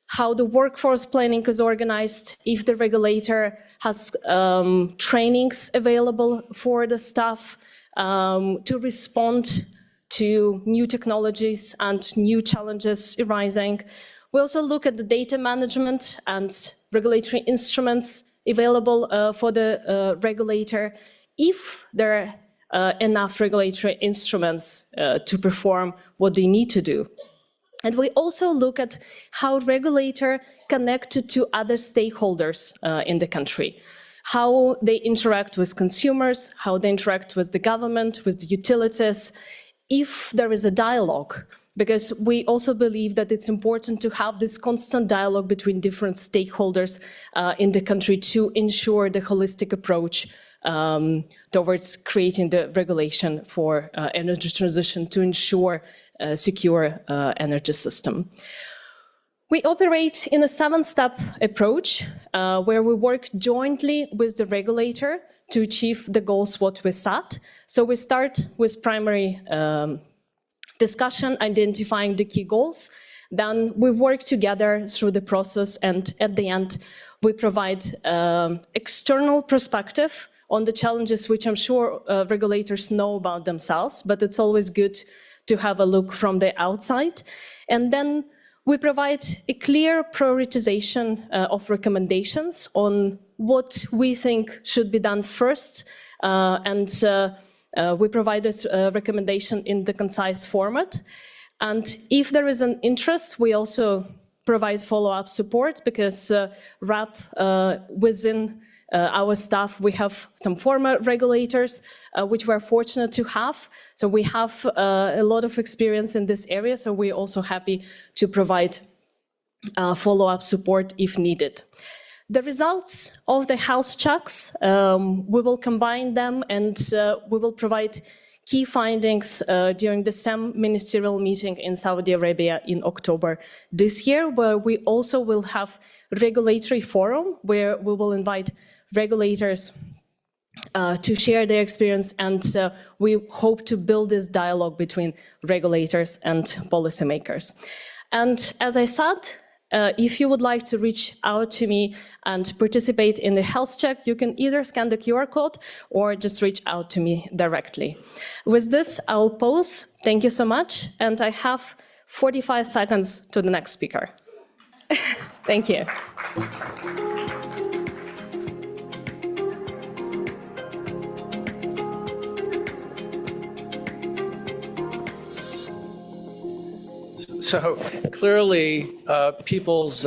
how the workforce planning is organized, if the regulator has trainings available for the staff to respond to new technologies and new challenges arising. We also look at the data management and regulatory instruments available for the regulator, if there are enough regulatory instruments to perform what they need to do. And we also look at how regulator connected to other stakeholders in the country, how they interact with consumers, how they interact with the government, with the utilities, if there is a dialogue. Because we also believe that it's important to have this constant dialogue between different stakeholders in the country to ensure the holistic approach towards creating the regulation for energy transition to ensure a secure energy system. We operate in a 7-step approach where we work jointly with the regulator to achieve the goals what we set. So we start with primary discussion, identifying the key goals. Then we work together through the process, and at the end, we provide external perspective on the challenges which I'm sure regulators know about themselves, but it's always good to have a look from the outside. And then we provide a clear prioritization of recommendations on what we think should be done first, we provide this recommendation in the concise format. And if there is an interest, we also provide follow-up support because RAP within our staff, we have some former regulators, which we're fortunate to have. So we have a lot of experience in this area, so we're also happy to provide follow-up support if needed. The results of the health checks, we will combine them and we will provide key findings during the SEM ministerial meeting in Saudi Arabia in October this year, where we also will have regulatory forum where we will invite regulators to share their experience, and we hope to build this dialogue between regulators and policymakers. And as I said, if you would like to reach out to me and participate in the health check, you can either scan the QR code or just reach out to me directly. With this, I'll pause. Thank you so much. And I have 45 seconds to the next speaker. Thank you. So clearly, people's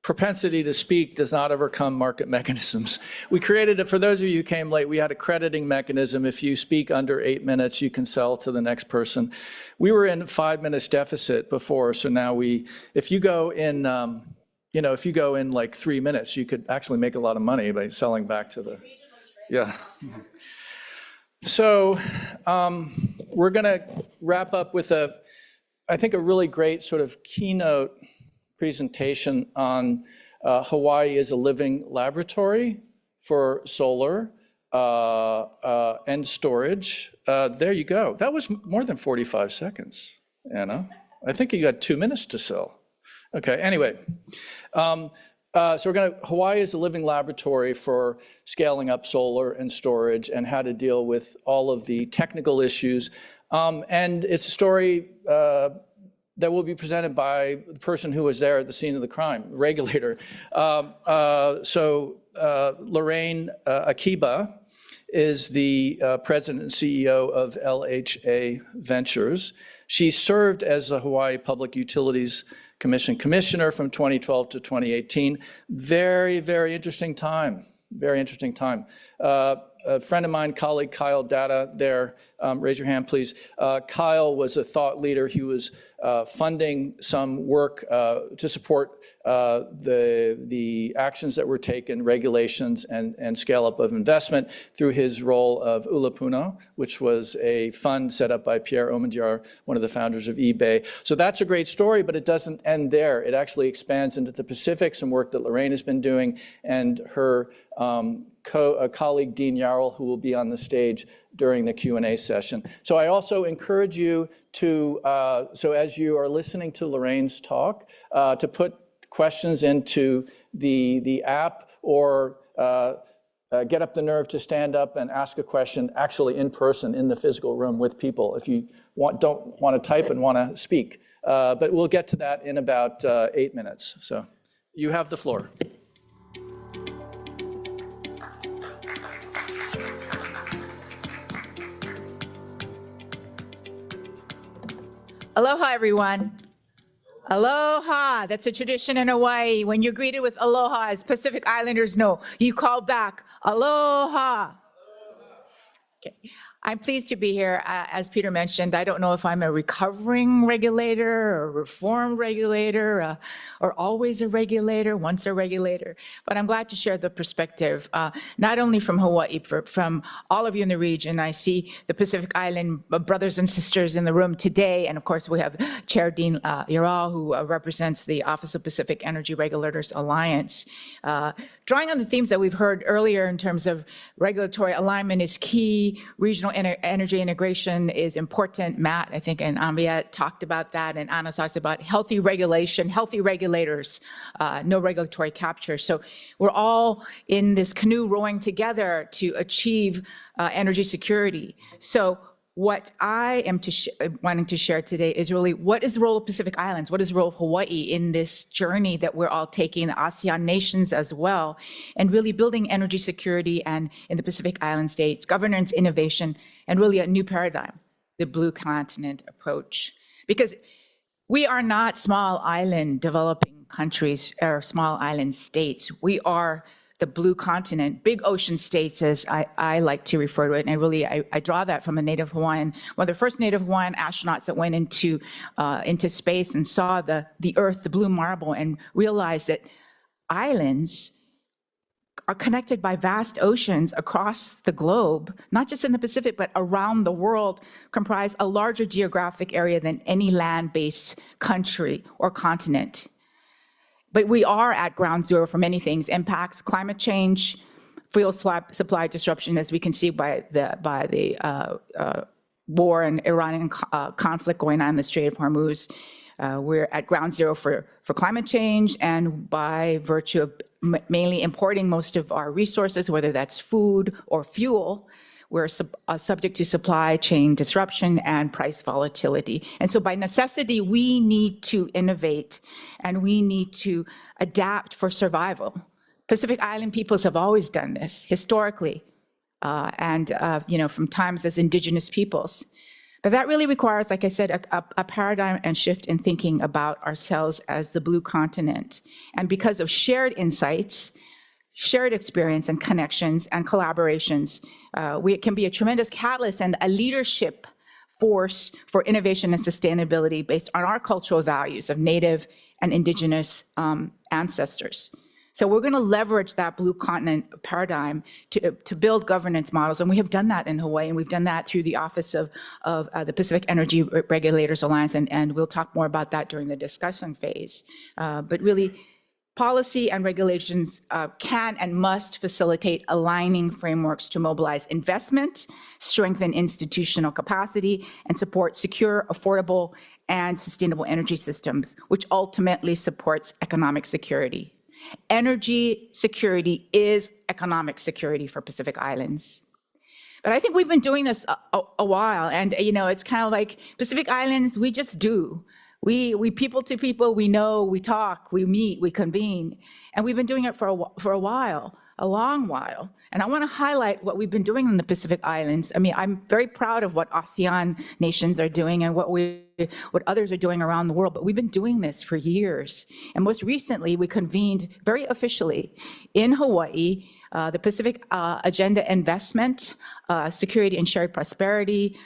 propensity to speak does not overcome market mechanisms. We created it, for those of you who came late, we had a crediting mechanism. If you speak under 8 minutes, you can sell to the next person. We were in 5 minutes deficit before, so now if you go in, if you go in like 3 minutes, you could actually make a lot of money by selling back to the, yeah. So we're going to wrap up with I think a really great sort of keynote presentation on Hawaii as a living laboratory for solar and storage. There you go. That was more than 45 seconds, Anna. I think you got 2 minutes to sell. Okay, anyway. So Hawaii is a living laboratory for scaling up solar and storage and how to deal with all of the technical issues. And it's a story that will be presented by the person who was there at the scene of the crime, the regulator. Lorraine Akiba is the president and CEO of LHA Ventures. She served as a Hawaii Public Utilities Commission commissioner from 2012 to 2018. Very, very interesting time. Very interesting time. A friend of mine, colleague Kyle Data there, raise your hand please. Kyle was a thought leader. He was funding some work to support the actions that were taken, regulations and scale up of investment through his role of Ulapuno, which was a fund set up by Pierre Omidyar, one of the founders of eBay. So that's a great story, but it doesn't end there. It actually expands into the Pacific, some work that Lorraine has been doing, and her colleague Dean Yarrell, who will be on the stage during the Q&A session. So I also encourage you to, so as you are listening to Lorraine's talk, to put questions into the app or get up the nerve to stand up and ask a question actually in person in the physical room with people if you don't want to type and want to speak. But we'll get to that in about 8 minutes. So you have the floor. Aloha, everyone. Aloha. That's a tradition in Hawaii. When you're greeted with aloha, as Pacific Islanders know, you call back, aloha. Okay. I'm pleased to be here. As Peter mentioned, I don't know if I'm a recovering regulator or a reformed regulator or always a regulator, once a regulator, but I'm glad to share the perspective, not only from Hawaii, but from all of you in the region. I see the Pacific Island brothers and sisters in the room today, and of course we have Chair Dean Yarrell, who represents the Office of Pacific Energy Regulators Alliance. Drawing on the themes that we've heard earlier in terms of regulatory alignment is key, regional energy integration is important. Matt, I think, and Ambiat talked about that, and Anna talks about healthy regulation, healthy regulators, no regulatory capture. So we're all in this canoe rowing together to achieve energy security. So what I am wanting to share today is really what is the role of Pacific Islands? What is the role of Hawaii in this journey that we're all taking, the ASEAN nations as well, and really building energy security and in the Pacific Island states, governance, innovation, and really a new paradigm, the Blue Continent approach. Because We are not small island developing countries or small island states. We are the blue continent, big ocean states, as I like to refer to it. And I draw that from a Native Hawaiian, one of the first Native Hawaiian astronauts that went into space and saw the Earth, the blue marble, and realized that islands are connected by vast oceans across the globe, not just in the Pacific, but around the world, comprise a larger geographic area than any land-based country or continent. But we are at ground zero for many things: impacts, climate change, fuel supply disruption, as we can see by the war and Iranian conflict going on in the Strait of Hormuz. We're at ground zero for climate change, and by virtue of mainly importing most of our resources, whether that's food or fuel, we're subject to supply chain disruption and price volatility. And so by necessity, we need to innovate and we need to adapt for survival. Pacific Island peoples have always done this historically, from times as indigenous peoples. But that really requires, like I said, a paradigm and shift in thinking about ourselves as the blue continent. And because of shared insights, shared experience and connections and collaborations, we can be a tremendous catalyst and a leadership force for innovation and sustainability based on our cultural values of Native and Indigenous ancestors. So we're going to leverage that blue continent paradigm to build governance models. And we have done that in Hawaii, and we've done that through the Office of the Pacific Energy Regulators Alliance, and we'll talk more about that during the discussion phase. But really, policy and regulations can and must facilitate aligning frameworks to mobilize investment, strengthen institutional capacity, and support secure, affordable, and sustainable energy systems, which ultimately supports economic security. Energy security is economic security for Pacific Islands. But I think we've been doing this a while, and it's kind of like Pacific Islands, we just do. We people to people, we know, we talk, we meet, we convene, and we've been doing it for a while, a long while. And I want to highlight what we've been doing in the Pacific Islands. I mean, I'm very proud of what ASEAN nations are doing and what others are doing around the world, but we've been doing this for years. And most recently, we convened very officially in Hawaii, the Pacific Agenda Investment, Security and Shared Prosperity,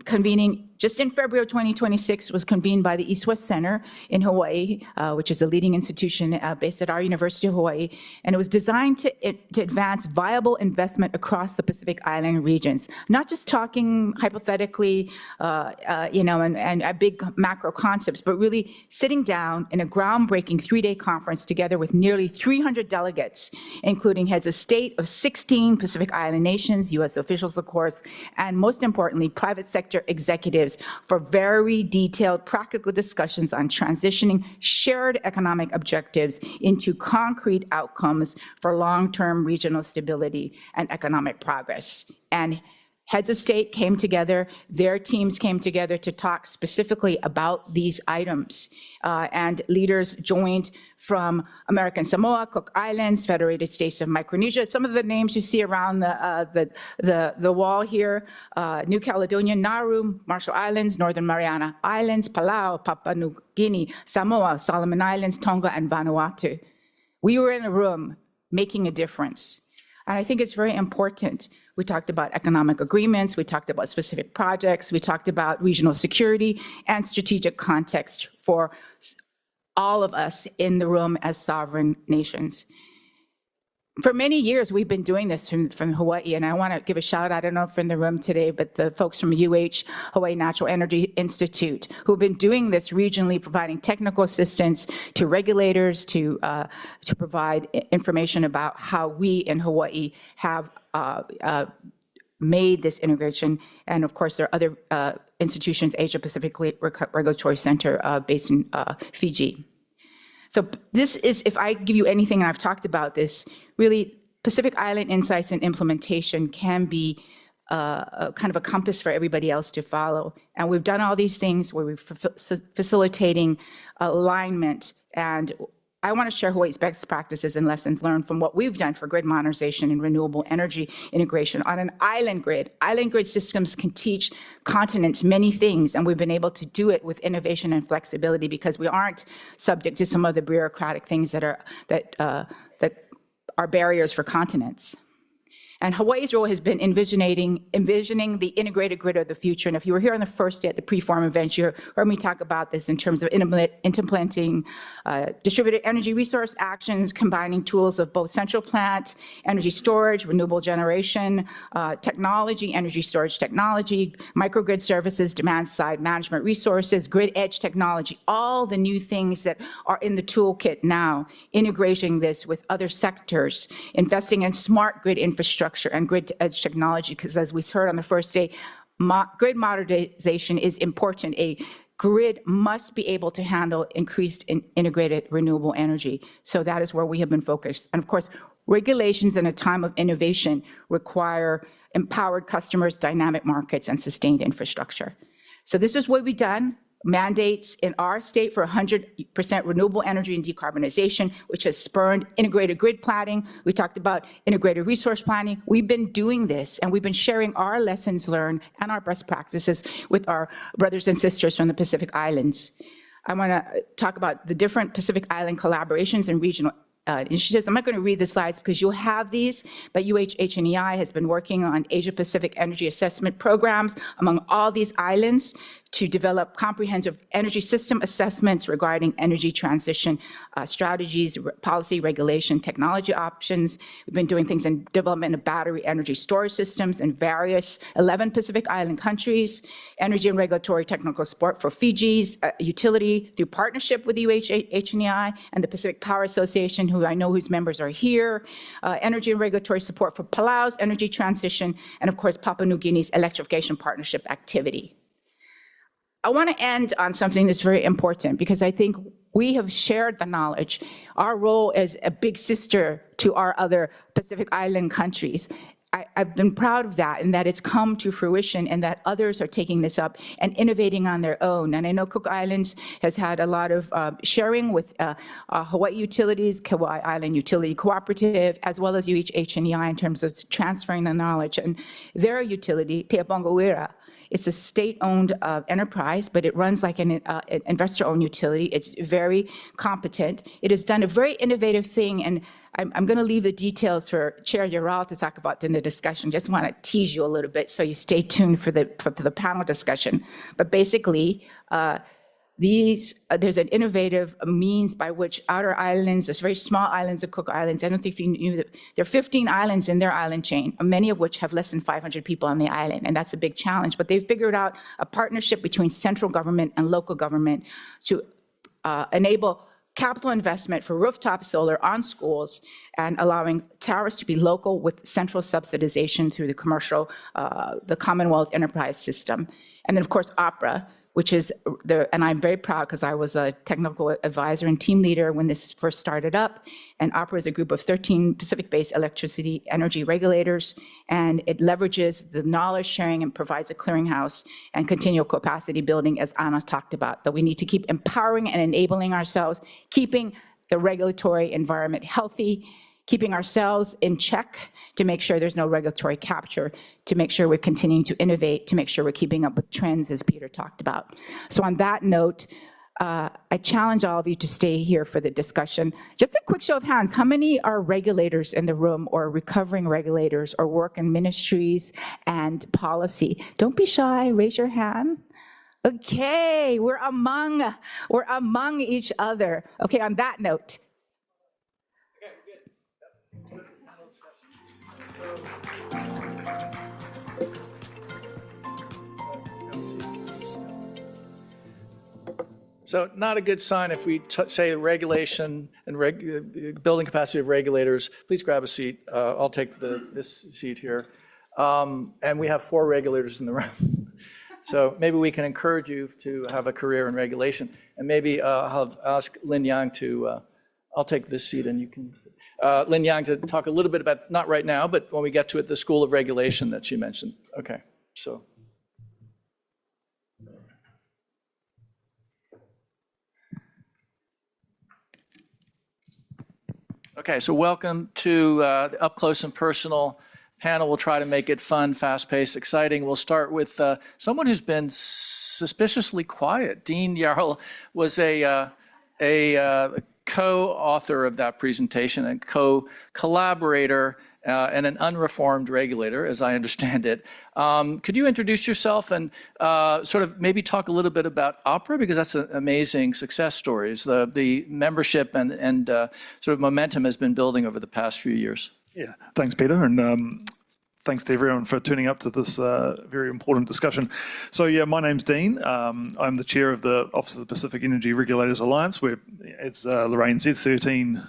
convening just in February of 2026 was convened by the East-West Center in Hawaii, which is a leading institution based at our University of Hawaii. And it was designed to advance viable investment across the Pacific Island regions, not just talking hypothetically, and big macro concepts, but really sitting down in a groundbreaking 3-day conference together with nearly 300 delegates, including heads of state of 16 Pacific Island nations, U.S. officials, of course, and most importantly, private sector executives for very detailed practical discussions on transitioning shared economic objectives into concrete outcomes for long-term regional stability and economic progress. And heads of state came together, their teams came together to talk specifically about these items. And leaders joined from American Samoa, Cook Islands, Federated States of Micronesia. Some of the names you see around the wall here: New Caledonia, Nauru, Marshall Islands, Northern Mariana Islands, Palau, Papua New Guinea, Samoa, Solomon Islands, Tonga, and Vanuatu. We were in a room making a difference. And I think it's very important. We talked about economic agreements, we talked about specific projects, we talked about regional security and strategic context for all of us in the room as sovereign nations. For many years, we've been doing this from Hawaii, and I want to give a shout out, I don't know if in the room today, but the folks from Hawaii Natural Energy Institute, who've been doing this regionally, providing technical assistance to regulators to provide information about how we in Hawaii have made this integration. And of course, there are other institutions, Asia Pacific Regulatory Center based in Fiji. So this is, if I give you anything, and I've talked about this, really Pacific Island insights and implementation can be kind of a compass for everybody else to follow. And we've done all these things where we're facilitating alignment and I want to share Hawaii's best practices and lessons learned from what we've done for grid modernization and renewable energy integration on an island grid. Island grid systems can teach continents many things, and we've been able to do it with innovation and flexibility because we aren't subject to some of the bureaucratic things that are barriers for continents. And Hawaii's role has been envisioning the integrated grid of the future. And if you were here on the first day at the pre-forum event, you heard me talk about this in terms of implementing distributed energy resource actions, combining tools of both central plant, energy storage, renewable generation, technology, energy storage technology, microgrid services, demand side management resources, grid edge technology, all the new things that are in the toolkit now, integrating this with other sectors, investing in smart grid infrastructure and grid edge technology, because as we heard on the first day, grid modernization is important. A grid must be able to handle increased integrated renewable energy. So that is where we have been focused. And of course, regulations in a time of innovation require empowered customers, dynamic markets, and sustained infrastructure. So this is what we've done. Mandates in our state for 100% renewable energy and decarbonization, which has spurred integrated grid planning. We talked about integrated resource planning. We've been doing this, and we've been sharing our lessons learned and our best practices with our brothers and sisters from the Pacific Islands. I want to talk about the different Pacific Island collaborations and regional initiatives. I'm not going to read the slides because you'll have these, but UHH&EI has been working on Asia-Pacific energy assessment programs among all these islands to develop comprehensive energy system assessments regarding energy transition strategies, policy, regulation, technology options. We've been doing things in development of battery energy storage systems in various 11 Pacific Island countries, energy and regulatory technical support for Fiji's utility through partnership with UHH&EI and the Pacific Power Association, who I know whose members are here, energy and regulatory support for Palau's energy transition, and of course, Papua New Guinea's electrification partnership activity. I want to end on something that's very important because I think we have shared the knowledge. Our role as a big sister to our other Pacific Island countries. I've been proud of that and that it's come to fruition and that others are taking this up and innovating on their own. And I know Cook Islands has had a lot of sharing with Hawaii Utilities, Kauai Island Utility Cooperative, as well as UHH&EI in terms of transferring the knowledge. And their utility, Te Apongawira, it's a state-owned enterprise, but it runs like an investor-owned utility. It's very competent. It has done a very innovative thing, and I'm going to leave the details for Chair Ural to talk about in the discussion. Just want to tease you a little bit so you stay tuned for the panel discussion. But basically, there's an innovative means by which outer islands, there's very small islands of Cook Islands. I don't think if you knew that there are 15 islands in their island chain, many of which have less than 500 people on the island, and that's a big challenge. But they've figured out a partnership between central government and local government to enable capital investment for rooftop solar on schools and allowing towers to be local with central subsidization through the Commonwealth Enterprise System. And then of course, OPERA, which is and I'm very proud because I was a technical advisor and team leader when this first started up. And OPERA is a group of 13 Pacific-based electricity energy regulators, and it leverages the knowledge sharing and provides a clearinghouse and continual capacity building, as Anna talked about, that we need to keep empowering and enabling ourselves, keeping the regulatory environment healthy, keeping ourselves in check to make sure there's no regulatory capture, to make sure we're continuing to innovate, to make sure we're keeping up with trends, as Peter talked about. So on that note, I challenge all of you to stay here for the discussion. Just a quick show of hands, how many are regulators in the room or recovering regulators or work in ministries and policy? Don't be shy, raise your hand. Okay, we're among each other. Okay, on that note. So not a good sign if we say regulation and building capacity of regulators. Please grab a seat. I'll take this seat here. And we have 4 regulators in the room. So maybe we can encourage you to have a career in regulation. And maybe I'll ask Lin Yang to, I'll take this seat and you can, Lin Yang to talk a little bit about, not right now, but when we get to it, the School of Regulation that she mentioned. Okay, so. Okay, so welcome to the Up Close and Personal panel. We'll try to make it fun, fast-paced, exciting. We'll start with someone who's been suspiciously quiet. Dean Yarl was a co-author of that presentation and co-collaborator and an unreformed regulator, as I understand it. Could you introduce yourself and sort of maybe talk a little bit about Opera, because that's an amazing success stories. The membership and sort of momentum has been building over the past few years. Yeah, thanks, Peter, and thanks to everyone for tuning up to this very important discussion. So yeah, my name's Dean. I'm the chair of the Office of the Pacific Energy Regulators Alliance. We're, as Lorraine said, 13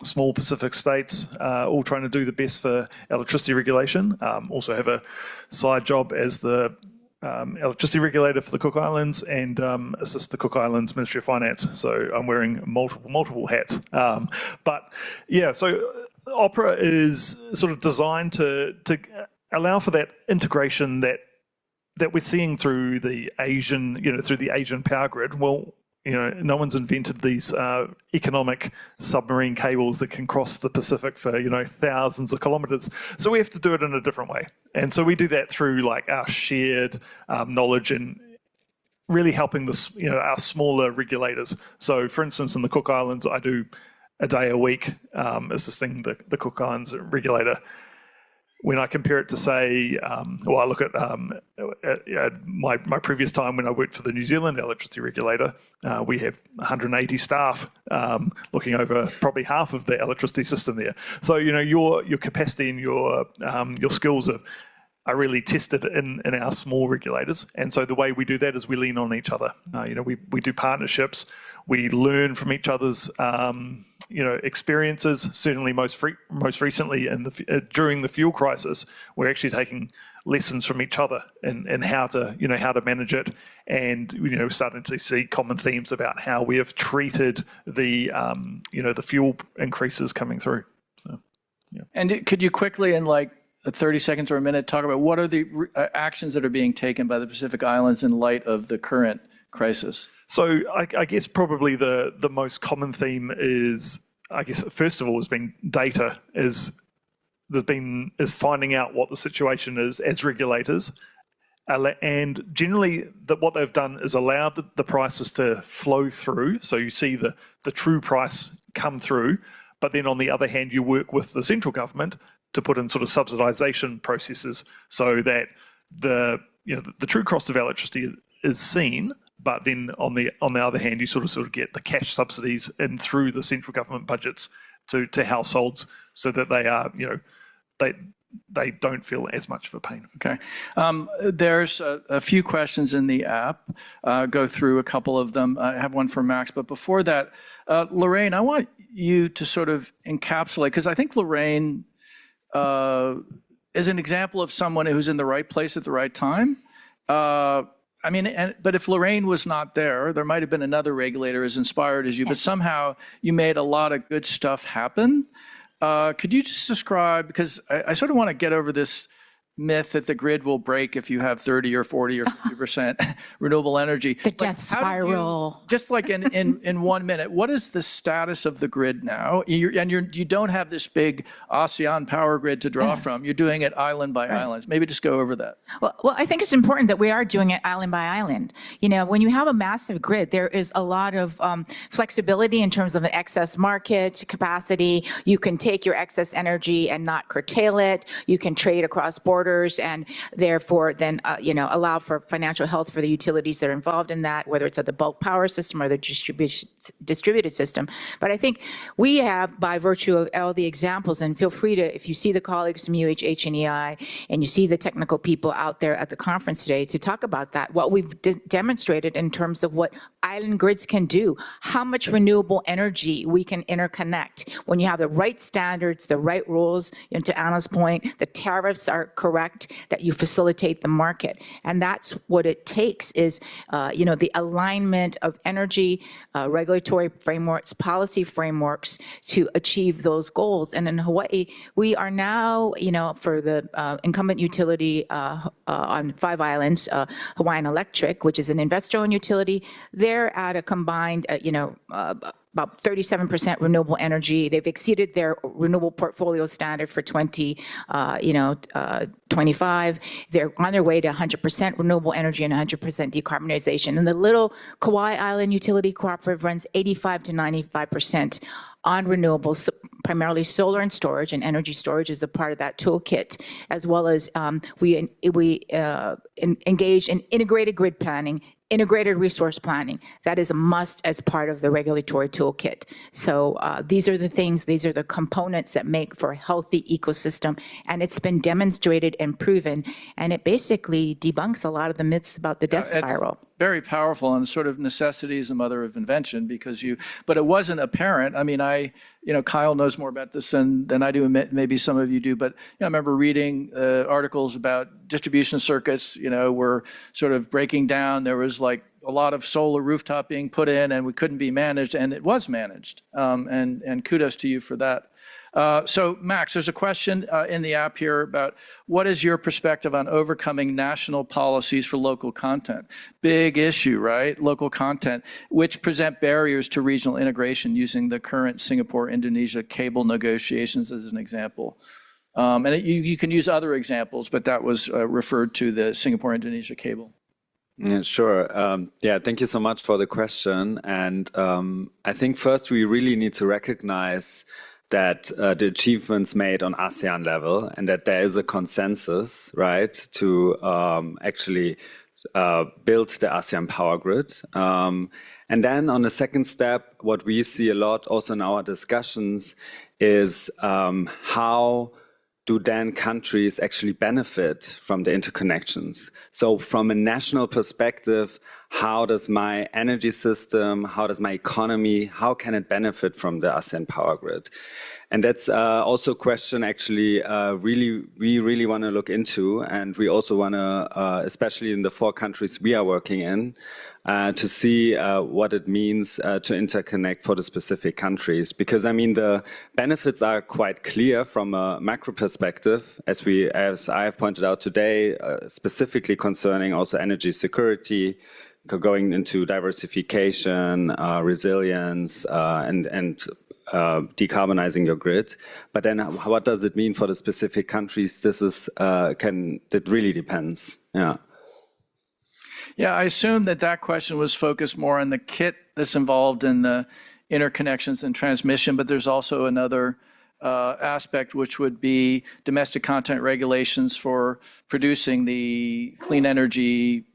small Pacific states, all trying to do the best for electricity regulation. Also have a side job as the electricity regulator for the Cook Islands and assist the Cook Islands Ministry of Finance. So I'm wearing multiple hats. But yeah, so Opera is sort of designed to allow for that integration that we're seeing through the Asian power grid. Well, no one's invented these economic submarine cables that can cross the Pacific for thousands of kilometers. So we have to do it in a different way, and so we do that through like our shared knowledge and really helping our smaller regulators. So, for instance, in the Cook Islands, I do a day a week assisting the Cook Islands regulator. When I compare it to, say, I look at my previous time when I worked for the New Zealand electricity regulator, we have 180 staff looking over probably half of the electricity system there. So your capacity and your skills are really tested in our small regulators, and so the way we do that is we lean on each other. We do partnerships. We learn from each other's experiences. Certainly, most recently during the fuel crisis, we're actually taking lessons from each other and how to manage it, and starting to see common themes about how we have treated the fuel increases coming through. So, yeah. And could you quickly, in like 30 seconds or a minute, talk about what are the actions that are being taken by the Pacific Islands in light of the current crisis? So I guess probably the most common theme is, I guess, first of all, has been data. Is finding out what the situation is as regulators, and generally what they've done is allowed the prices to flow through. So you see the true price come through, but then on the other hand, you work with the central government to put in sort of subsidisation processes so that the true cost of electricity is seen. But then on the other hand, you sort of get the cash subsidies in through the central government budgets to households, so that they are they don't feel as much of a pain. Okay, there's a few questions in the app. Go through a couple of them. I have one for Max, but before that, Lorraine, I want you to sort of encapsulate, because I think Lorraine is an example of someone who's in the right place at the right time. But if Lorraine was not there might have been another regulator as inspired as you, but somehow you made a lot of good stuff happen. Could you just describe, because I sort of want to get over this myth that the grid will break if you have 30 or 40 or 50% renewable energy. The death spiral. Just like in 1 minute, what is the status of the grid now? You don't have this big ASEAN power grid to draw from. You're doing it island by island. Maybe just go over that. Well, I think it's important that we are doing it island by island. When you have a massive grid, there is a lot of flexibility in terms of an excess market capacity. You can take your excess energy and not curtail it. You can trade across borders and therefore then allow for financial health for the utilities that are involved in that, whether it's at the bulk power system or the distributed system. But I think we have, by virtue of all the examples, and feel free to, if you see the colleagues from UHH and EI and you see the technical people out there at the conference today, to talk about that, what we've demonstrated in terms of what island grids can do, how much renewable energy we can interconnect when you have the right standards, the right rules. And to Anna's point, the tariffs are correct, that you facilitate the market. And that's what it takes is, the alignment of energy, regulatory frameworks, policy frameworks to achieve those goals. And in Hawaii, we are now, for the incumbent utility on 5 islands, Hawaiian Electric, which is an investor-owned utility, they're at a combined, about 37% renewable energy. They've exceeded their renewable portfolio standard for 2025. They're on their way to 100% renewable energy and 100% decarbonization. And the little Kauai Island Utility Cooperative runs 85 to 95% on renewables, primarily solar and storage, and energy storage is a part of that toolkit, as well as we engage in integrated grid planning, integrated resource planning. That is a must as part of the regulatory toolkit. So these are the things, these are the components that make for a healthy ecosystem, and it's been demonstrated and proven, and it basically debunks a lot of the myths about the death spiral. Very powerful, and sort of necessity is the mother of invention, because but it wasn't apparent. I mean, Kyle knows more about this than I do, and maybe some of you do, but I remember reading articles about distribution circuits, were sort of breaking down. There was like a lot of solar rooftop being put in, and we couldn't be managed, and it was managed. And kudos to you for that. So Max, there's a question in the app here about what is your perspective on overcoming national policies for local content? Big issue, right? Local content, which present barriers to regional integration using the current Singapore-Indonesia cable negotiations as an example. And you can use other examples, but that was referred to the Singapore-Indonesia cable. Yeah, sure. Thank you so much for the question. And I think first we really need to recognize that the achievements made on ASEAN level, and that there is a consensus, right, to actually build the ASEAN power grid. And then on the second step, what we see a lot also in our discussions is how do then countries actually benefit from the interconnections? So from a national perspective, how does my energy system, how does my economy, how can it benefit from the ASEAN power grid? And that's also a question actually we really want to look into. And we also want to, especially in the 4 countries we are working in, to see what it means to interconnect for the specific countries. Because I mean, the benefits are quite clear from a macro perspective, as I have pointed out today, specifically concerning also energy security, going into diversification, resilience, and decarbonizing your grid. But then what does it mean for the specific countries? This is it really depends. Yeah. Yeah, I assume that question was focused more on the kit that's involved in the interconnections and transmission, but there's also another aspect, which would be domestic content regulations for producing the clean energy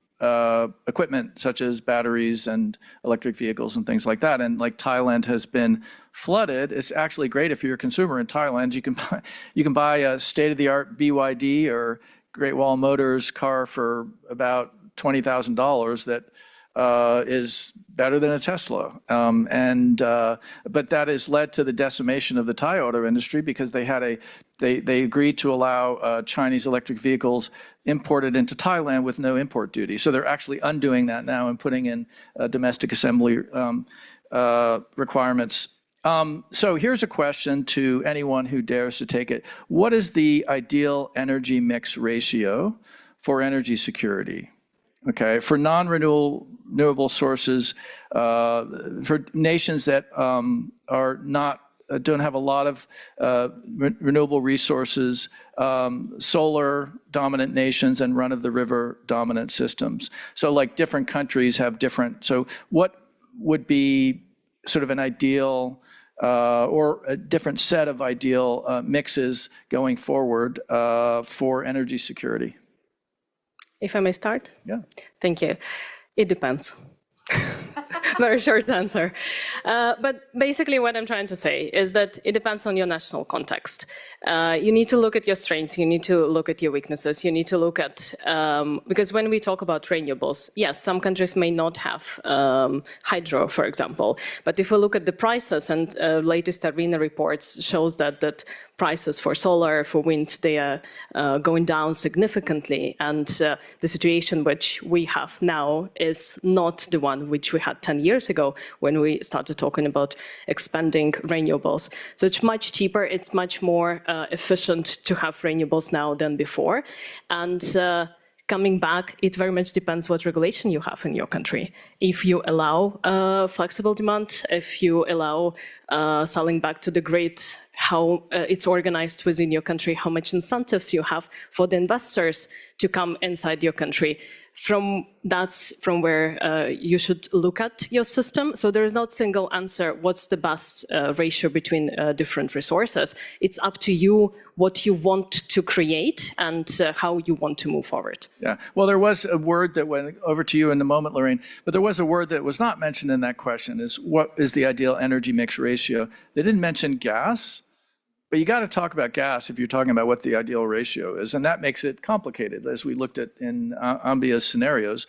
equipment, such as batteries and electric vehicles and things like that. And like Thailand has been flooded. It's actually great if you're a consumer in Thailand. You can buy a state-of-the-art BYD or Great Wall Motors car for about $20,000 that is better than a Tesla. But that has led to the decimation of the Thai auto industry, because they agreed to allow Chinese electric vehicles imported into Thailand with no import duty. So they're actually undoing that now and putting in domestic assembly requirements. So here's a question to anyone who dares to take it. What is the ideal energy mix ratio for energy security? Okay, for non-renewable sources, for nations that don't have a lot of renewable resources, solar dominant nations, and run-of-the-river dominant systems. So like different countries have different, so what would be sort of an ideal or a different set of ideal mixes going forward for energy security? If I may start? Yeah. Thank you. It depends. Very short answer. But basically what I'm trying to say is that it depends on your national context. You need to look at your strengths, you need to look at your weaknesses, you need to look at, because when we talk about renewables, yes, some countries may not have hydro, for example, but if we look at the prices, and latest ARENA reports shows that prices for solar, for wind, they are going down significantly. And the situation which we have now is not the one which we had 10 years ago when we started talking about expanding renewables. So it's much cheaper, it's much more efficient to have renewables now than before. And coming back, it very much depends what regulation you have in your country. If you allow flexible demand, if you allow selling back to the grid, how it's organized within your country, how much incentives you have for the investors to come inside your country. That's from where you should look at your system. So there is no single answer, what's the best ratio between different resources. It's up to you what you want to create and how you want to move forward. Yeah, well, there was a word that went over to you in a moment, Lorraine, but there was a word that was not mentioned in that question, is what is the ideal energy mix ratio? They didn't mention gas, but you got to talk about gas if you're talking about what the ideal ratio is, and that makes it complicated, as we looked at in Ambia's scenarios.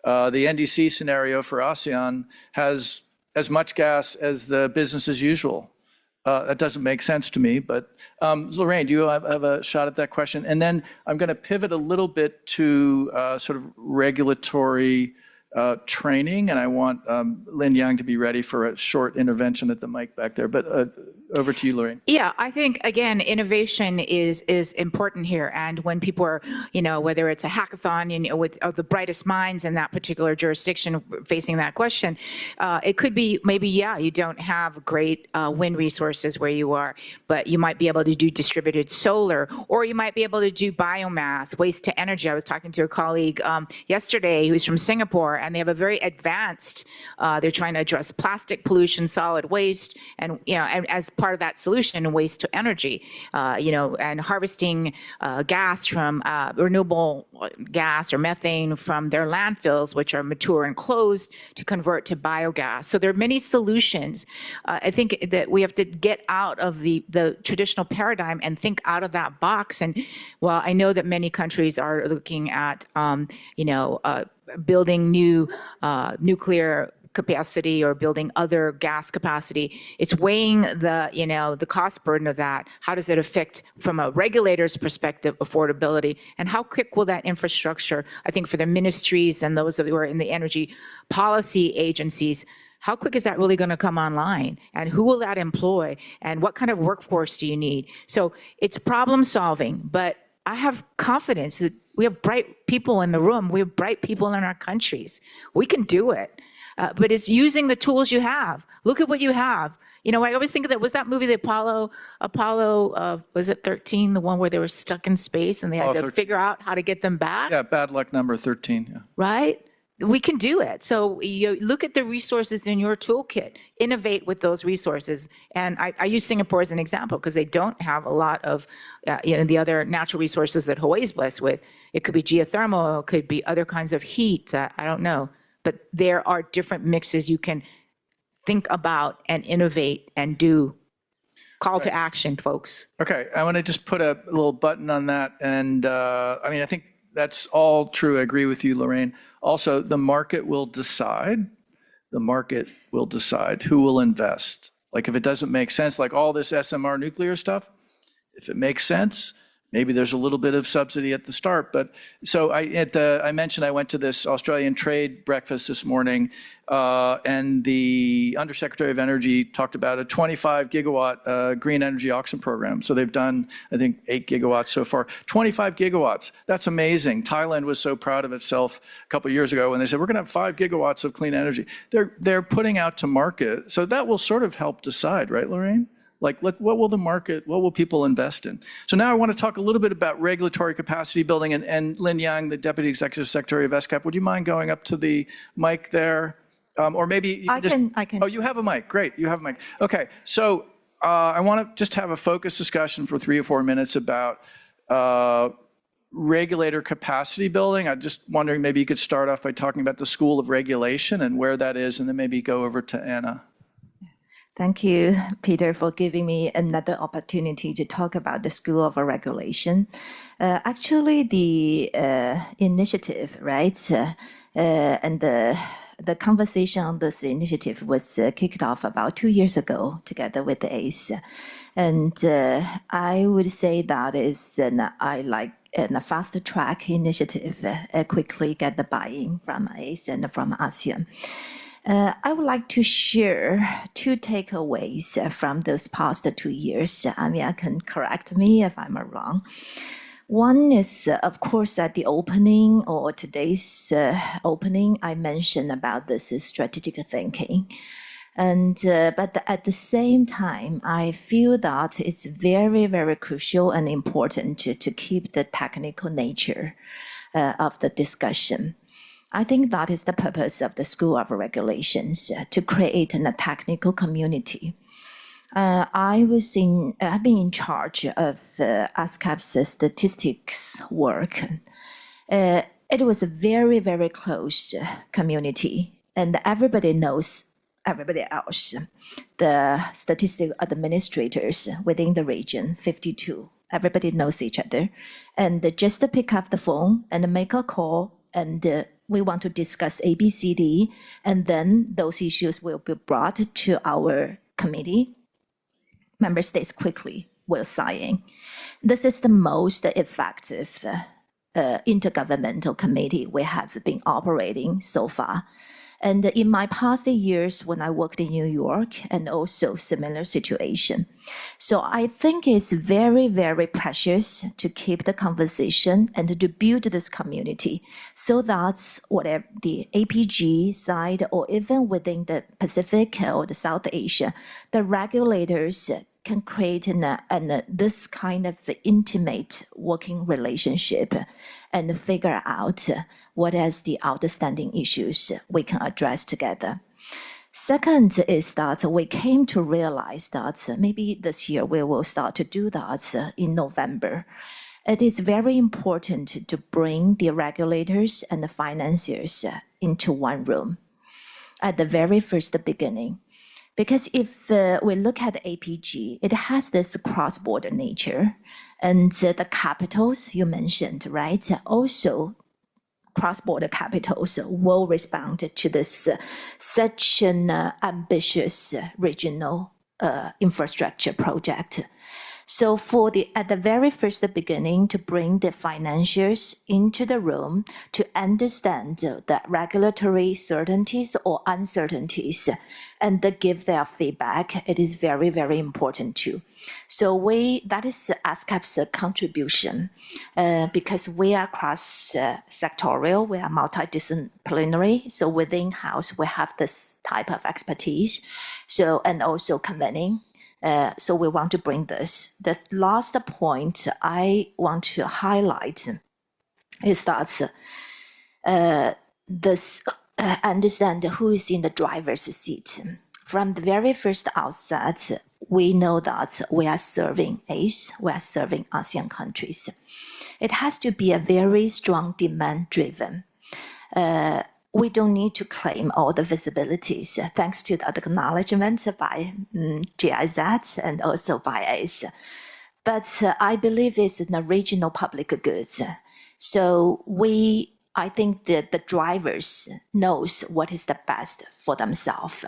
The NDC scenario for ASEAN has as much gas as the business as usual. That doesn't make sense to me, but Lorraine, do you have a shot at that question? And then I'm going to pivot a little bit to sort of regulatory training, and I want Lin Yang to be ready for a short intervention at the mic back there. But over to you, Lorraine. Yeah, I think, again, innovation is important here. And when people are, whether it's a hackathon with the brightest minds in that particular jurisdiction facing that question, it could be maybe, you don't have great wind resources where you are, but you might be able to do distributed solar, or you might be able to do biomass, waste to energy. I was talking to a colleague yesterday who's from Singapore, and they have a very advanced, they're trying to address plastic pollution, solid waste, and, and as part of that solution, waste to energy, and harvesting gas from renewable gas or methane from their landfills, which are mature and closed, to convert to biogas. So there are many solutions. I think that we have to get out of the traditional paradigm and think out of that box. And while I know that many countries are looking at, building new nuclear capacity or building other gas capacity, it's weighing the cost burden of that. How does it affect, from a regulator's perspective, affordability, and how quick will that infrastructure, I think for the ministries and those who are in the energy policy agencies, how quick is that really going to come online? And who will that employ? And what kind of workforce do you need? So it's problem solving, but I have confidence that we have bright people in the room. We have bright people in our countries. We can do it. But it's using the tools you have. Look at what you have. I always think of that. Was that movie, the Apollo, was it 13, the one where they were stuck in space and they had to figure out how to get them back? Yeah, bad luck number 13. Yeah. Right? We can do it. So you look at the resources in your toolkit, innovate with those resources. And I use Singapore as an example because they don't have a lot of the other natural resources that Hawaii is blessed with. It could be geothermal, it could be other kinds of heat. I don't know. But there are different mixes you can think about and innovate and do. Call to action, folks. Okay, I want to just put a little button on that. And I think that's all true. I agree with you, Lorraine. Also, the market will decide. The market will decide who will invest. Like if it doesn't make sense, like all this SMR nuclear stuff, if it makes sense, maybe there's a little bit of subsidy at the start. But so I mentioned I went to this Australian trade breakfast this morning, and the Undersecretary of Energy talked about a 25 gigawatt green energy auction program. So they've done, I think, 8 gigawatts so far. 25 gigawatts, that's amazing. Thailand was so proud of itself a couple of years ago when they said, we're gonna have 5 gigawatts of clean energy. They're putting out to market. So that will sort of help decide, right, Lorraine? Like, what will people invest in? So now I want to talk a little bit about regulatory capacity building, and Lin Yang, the Deputy Executive Secretary of SCAP, would you mind going up to the mic there? Or maybe you can I can. Oh, you have a mic, great, you have a mic. Okay, so I want to just have a focused discussion for 3 or 4 minutes about regulator capacity building. I'm just wondering, maybe you could start off by talking about the School of Regulation and where that is, and then maybe go over to Anna. Thank you, Peter, for giving me another opportunity to talk about the School of Regulation. Actually, the initiative, right, and the conversation on this initiative was kicked off about 2 years ago together with the ACE. And I would say that is a fast track initiative, quickly get the buy-in from ACE and from ASEAN. I would like to share 2 takeaways from those past 2 years. I mean, I can correct me if I'm wrong. One is, of course, at the opening or today's opening, I mentioned about this is strategic thinking. But at the same time, I feel that it's very, very crucial and important to keep the technical nature of the discussion. I think that is the purpose of the School of Regulations, to create a technical community. I've been in charge of ASCAP's statistics work. It was a very, very close community, and everybody knows everybody else. The statistic administrators within the region, 52, everybody knows each other. And just to pick up the phone and make a call, and we want to discuss ABCD, and then those issues will be brought to our committee. Member states quickly will sign. This is the most effective intergovernmental committee we have been operating so far. And in my past years when I worked in New York, and also similar situation. So I think it's very, very precious to keep the conversation and to build this community, so that whatever the APG side or even within the Pacific or the South Asia, the regulators can create this kind of intimate working relationship and figure out what is the outstanding issues we can address together. Second is that we came to realize that maybe this year we will start to do that in November. It is very important to bring the regulators and the financiers into one room at the very first beginning. Because if we look at the APG, it has this cross-border nature, and the capitals you mentioned, right? Also, cross-border capitals will respond to this such an ambitious regional infrastructure project. So at the very first beginning, to bring the financiers into the room to understand the regulatory certainties or uncertainties and give their feedback, it is very, very important too. So that is ASCAP's contribution because we are cross-sectorial, we are multidisciplinary. So within house, we have this type of expertise. So, and also convening. So we want to bring this. The last point I want to highlight is that this understand who is in the driver's seat. From the very first outset, we know that we are serving ACE, we are serving ASEAN countries. It has to be a very strong demand-driven. We don't need to claim all the visibilities, thanks to the acknowledgement by GIZ and also by ACE. But I believe it's an original public goods. So I think that the drivers knows what is the best for themselves.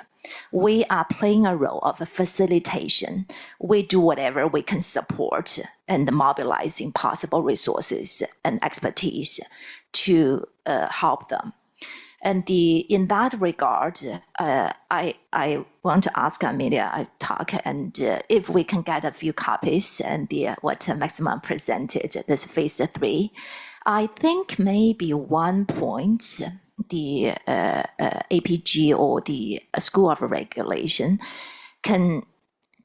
We are playing a role of a facilitation. We do whatever we can support and mobilizing possible resources and expertise to help them. And in that regard, I want to ask Amelia talk, and if we can get a few copies and what Maximum presented, this phase 3. I think maybe one point the APG or the School of Regulation can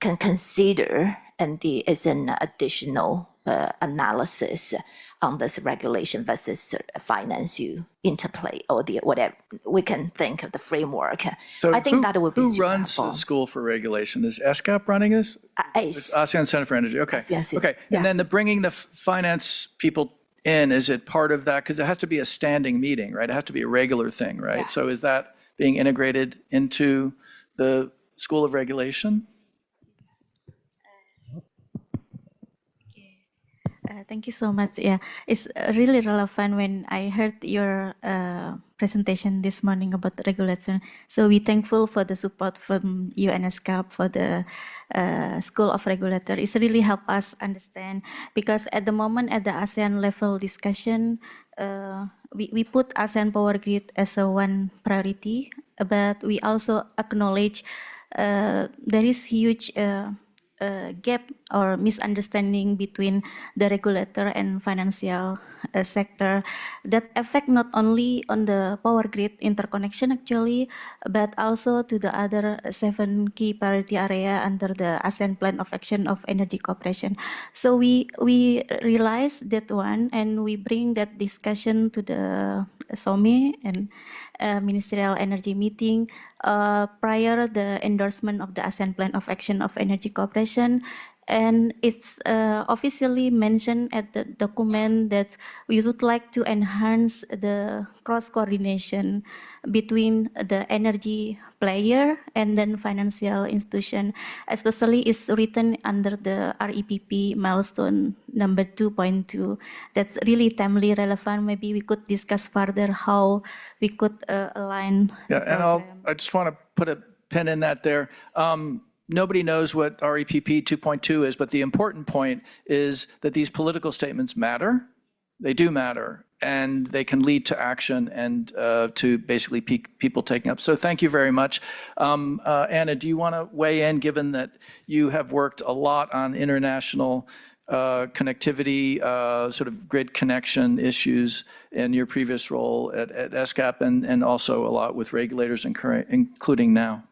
consider, and is an additional analysis on this regulation versus finance interplay or the whatever we can think of the framework. So I think that would be who runs the School for Regulation? Is ESCAP running this? ACE. ASEAN Center for Energy. Okay. Yes. Okay. Yeah. And then the bringing the finance people in, is it part of that? Because it has to be a standing meeting, right? It has to be a regular thing, right? Yeah. So is that being integrated into the School of Regulation? Thank you so much. Yeah, it's really relevant when I heard your presentation this morning about the regulation. So we're thankful for the support from UNSCAP for the School of Regulator. It's really helped us understand, because at the moment at the ASEAN level discussion, we put ASEAN Power Grid as a one priority, but we also acknowledge there is huge gap or misunderstanding between the regulator and financial sector that affect not only on the power grid interconnection actually, but also to the other 7 key priority area under the ASEAN Plan of Action of Energy Cooperation. So we realize that one, and we bring that discussion to the SOME and Ministerial Energy meeting prior the endorsement of the ASEAN Plan of Action of Energy Cooperation. And it's officially mentioned at the document that we would like to enhance the cross-coordination between the energy player and then financial institution, especially is written under the REPP milestone number 2.2. That's really timely relevant. Maybe we could discuss further how we could align. Yeah, and I just want to put a pin in that there. Nobody knows what REPP 2.2 is, but the important point is that these political statements matter. They do matter, and they can lead to action and to basically people taking up. So thank you very much. Anna, do you want to weigh in, given that you have worked a lot on international connectivity, sort of grid connection issues in your previous role at ESCAP, and also a lot with regulators, including now?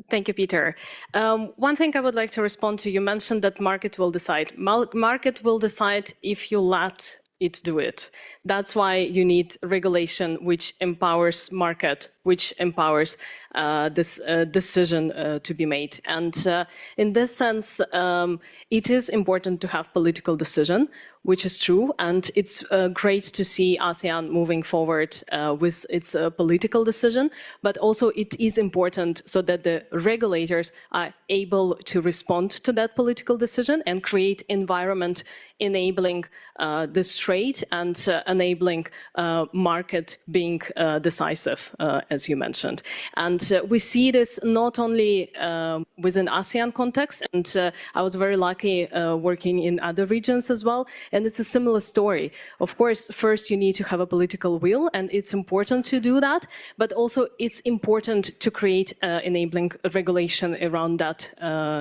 Thank you, Peter. One thing I would like to respond to, you mentioned that market will decide. Market will decide if you let it do it. That's why you need regulation which empowers market, which empowers this decision to be made. And in this sense, it is important to have political decision, which is true. And it's great to see ASEAN moving forward with its political decision. But also it is important so that the regulators are able to respond to that political decision and create environment enabling this trade and enabling market being decisive, as you mentioned. And we see this not only within ASEAN context, and I was very lucky working in other regions as well, and it's a similar story. Of course, first you need to have a political will, and it's important to do that, but also it's important to create enabling regulation around that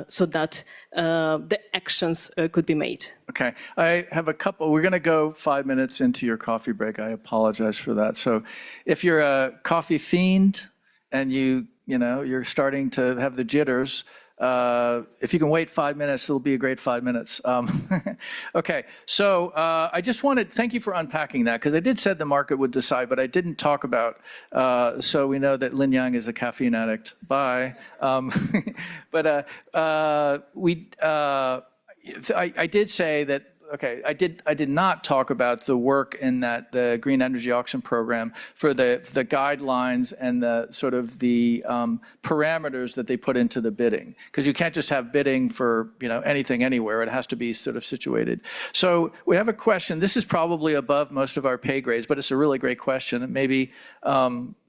so that the actions could be made. Okay, I have a couple. We're going to go 5 minutes into your coffee break. I apologize for that. So if you're a coffee fiend and you're starting to have the jitters, if you can wait 5 minutes, it'll be a great 5 minutes. Okay, so I just wanted, thank you for unpacking that, because I did said the market would decide, but I didn't talk about, so we know that Lin Yang is a caffeine addict. Bye. But I did say that, okay, I did not talk about the work in the Green Energy Auction Program for the guidelines and the sort of the parameters that they put into the bidding, because you can't just have bidding for anything anywhere. It has to be sort of situated. So we have a question. This is probably above most of our pay grades, but it's a really great question. And maybe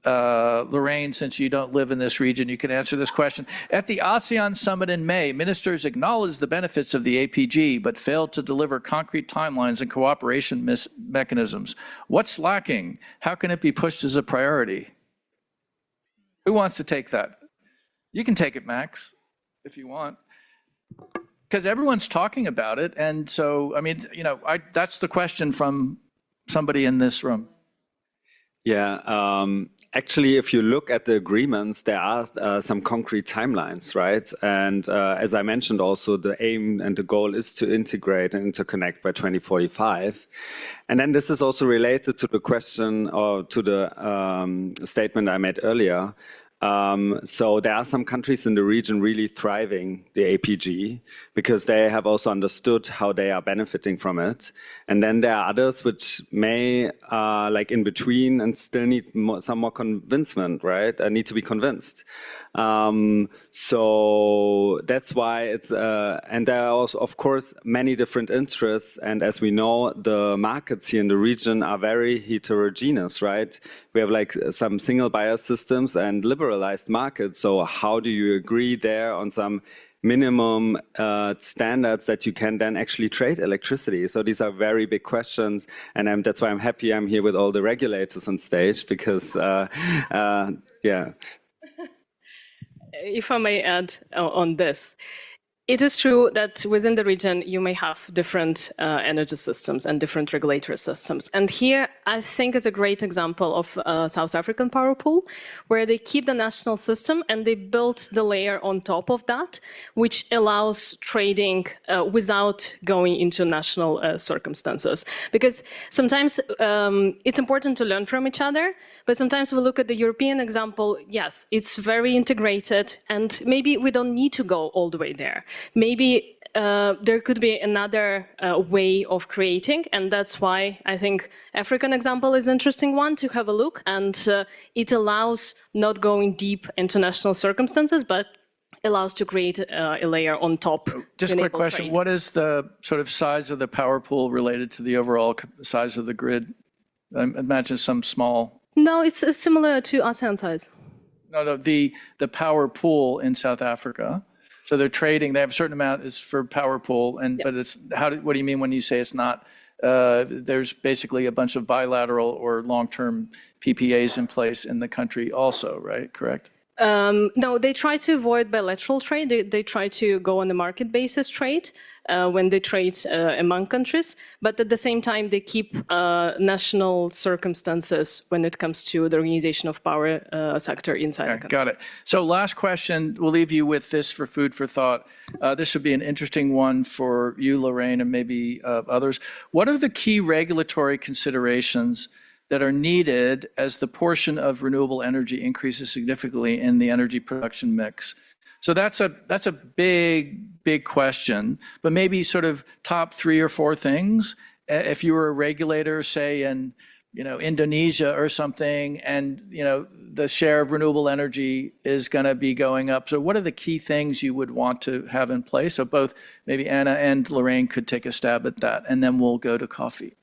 Lorraine, since you don't live in this region, you can answer this question. At the ASEAN summit in May, ministers acknowledged the benefits of the APG, but failed to deliver concrete timelines and cooperation mechanisms. What's lacking? How can it be pushed as a priority? Who wants to take that? You can take it, Max, if you want. Because everyone's talking about it. And so, I mean, that's the question from somebody in this room. Yeah, actually, if you look at the agreements, there are some concrete timelines, right? And as I mentioned also, the aim and the goal is to integrate and interconnect by 2045. And then this is also related to the question or to the statement I made earlier. So there are some countries in the region really thriving the APG because they have also understood how they are benefiting from it. And then there are others which may like in between and still need some more convincement, right? Need to be convinced. So that's why it's, and there are also, of course, many different interests. And as we know, the markets here in the region are very heterogeneous, right? We have like some single buyer systems and liberalized markets. So how do you agree there on some minimum standards that you can then actually trade electricity? So these are very big questions. And that's why I'm happy I'm here with all the regulators on stage because, yeah. If I may add on this, It is true that within the region, you may have different energy systems and different regulatory systems. And here, I think is a great example of South African power pool, where they keep the national system and they build the layer on top of that, which allows trading without going into national circumstances. Because sometimes it's important to learn from each other, but sometimes we look at the European example, yes, it's very integrated, and maybe we don't need to go all the way there. Maybe there could be another way of creating, and that's why I think African example is an interesting one to have a look, and it allows not going deep into national circumstances, but allows to create a layer on top. Just a quick question, what is the sort of size of the power pool related to the overall size of the grid? I imagine some small... No, it's similar to ASEAN size. No, the power pool in South Africa. So they're trading, they have a certain amount is for power pool, and but it's what do you mean when you say it's not? There's basically a bunch of bilateral or long-term PPAs in place in the country also, right? Correct? No, they try to avoid bilateral trade. They try to go on a market basis trade when they trade among countries. But at the same time, they keep national circumstances when it comes to the organization of power sector inside the country. Got it. So last question, we'll leave you with this for food for thought. This would be an interesting one for you, Lorraine, and maybe others. What are the key regulatory considerations that are needed as the portion of renewable energy increases significantly in the energy production mix? So that's a big question, but maybe sort of top 3 or 4 things. If you were a regulator, say in Indonesia or something, and the share of renewable energy is going to be going up. So what are the key things you would want to have in place? So both maybe Anna and Lorraine could take a stab at that, and then we'll go to coffee.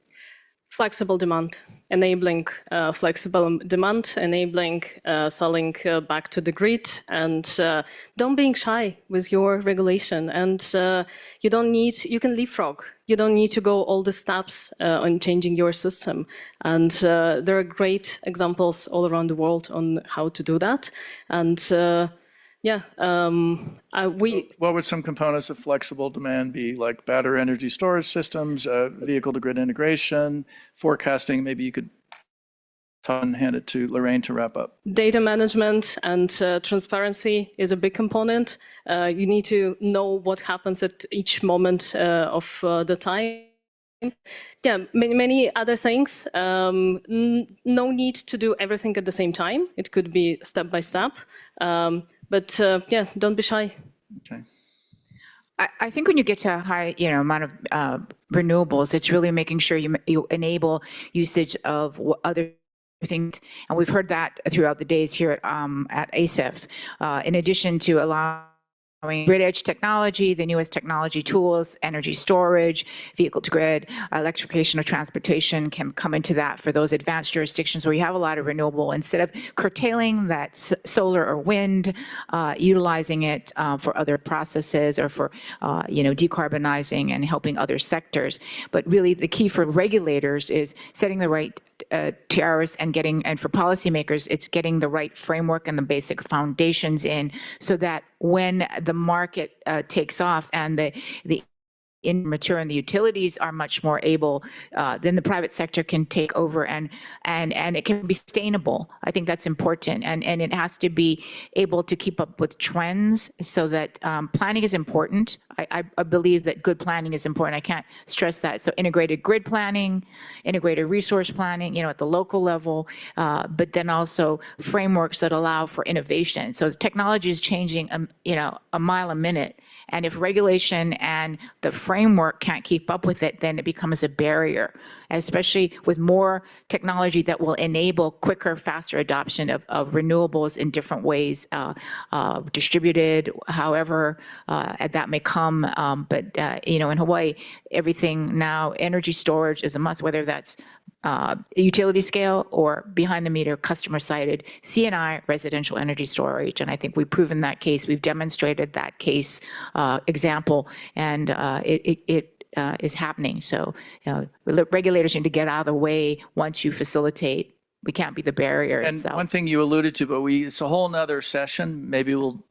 Flexible demand, enabling flexible demand, enabling selling back to the grid, and don't being shy with your regulation. And you can leapfrog. You don't need to go all the steps on changing your system. And there are great examples all around the world on how to do that. And what would some components of flexible demand be, like battery energy storage systems, vehicle-to-grid integration, forecasting? Maybe you could hand it to Lorraine to wrap up. Data management and transparency is a big component. You need to know what happens at each moment of the time. Yeah, many other things. No need to do everything at the same time. It could be step by step. But don't be shy. Okay. I think when you get to a high, amount of renewables, it's really making sure you enable usage of other things, and we've heard that throughout the days here at ASEF. In addition to allowing grid edge technology, the newest technology tools, energy storage, vehicle to grid, electrification of transportation can come into that for those advanced jurisdictions where you have a lot of renewable. Instead of curtailing that solar or wind, utilizing it for other processes or for decarbonizing and helping other sectors. But really the key for regulators is setting the right tiaras and for policymakers, it's getting the right framework and the basic foundations in, so that when the market takes off and the mature and the utilities are much more able, then the private sector can take over and it can be sustainable. I think that's important, and it has to be able to keep up with trends, so that planning is important. I believe that good planning is important. I can't stress that. So integrated grid planning, integrated resource planning, at the local level, but then also frameworks that allow for innovation. So technology is changing, a mile a minute. And if regulation and the framework can't keep up with it, then it becomes a barrier, especially with more technology that will enable quicker, faster adoption of renewables in different ways, distributed, however that may come. But in Hawaii, everything now, energy storage is a must, whether that's utility scale or behind the meter, customer sited C&I residential energy storage. And I think we've proven that case. We've demonstrated that case example, and it is happening. So regulators need to get out of the way once you facilitate. We can't be the barrier itself. One thing you alluded to, but it's a whole nother session. Maybe we'll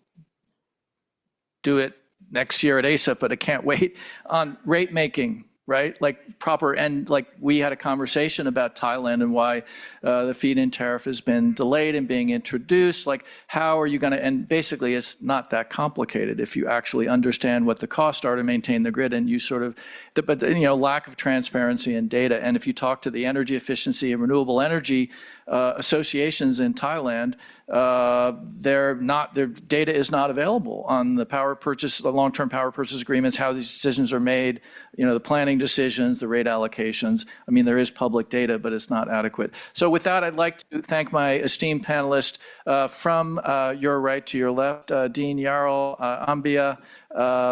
do it next year at ASAP, but I can't wait on rate making. Right, like proper, and like we had a conversation about Thailand and why the feed-in tariff has been delayed and being introduced. Like, how are you going to? And basically, it's not that complicated if you actually understand what the costs are to maintain the grid, and you sort of, but lack of transparency and data. And if you talk to the energy efficiency and renewable energy associations in Thailand, their data is not available on the power purchase, the long-term power purchase agreements, how these decisions are made, the planning decisions, the rate allocations. I mean, there is public data, but it's not adequate. So with that, I'd like to thank my esteemed panelists from your right to your left, Dean Yarrow, Ambia,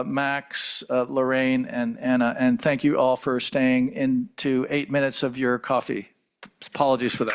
Max, Lorraine, and Anna. And thank you all for staying into 8 minutes of your coffee. Apologies for that.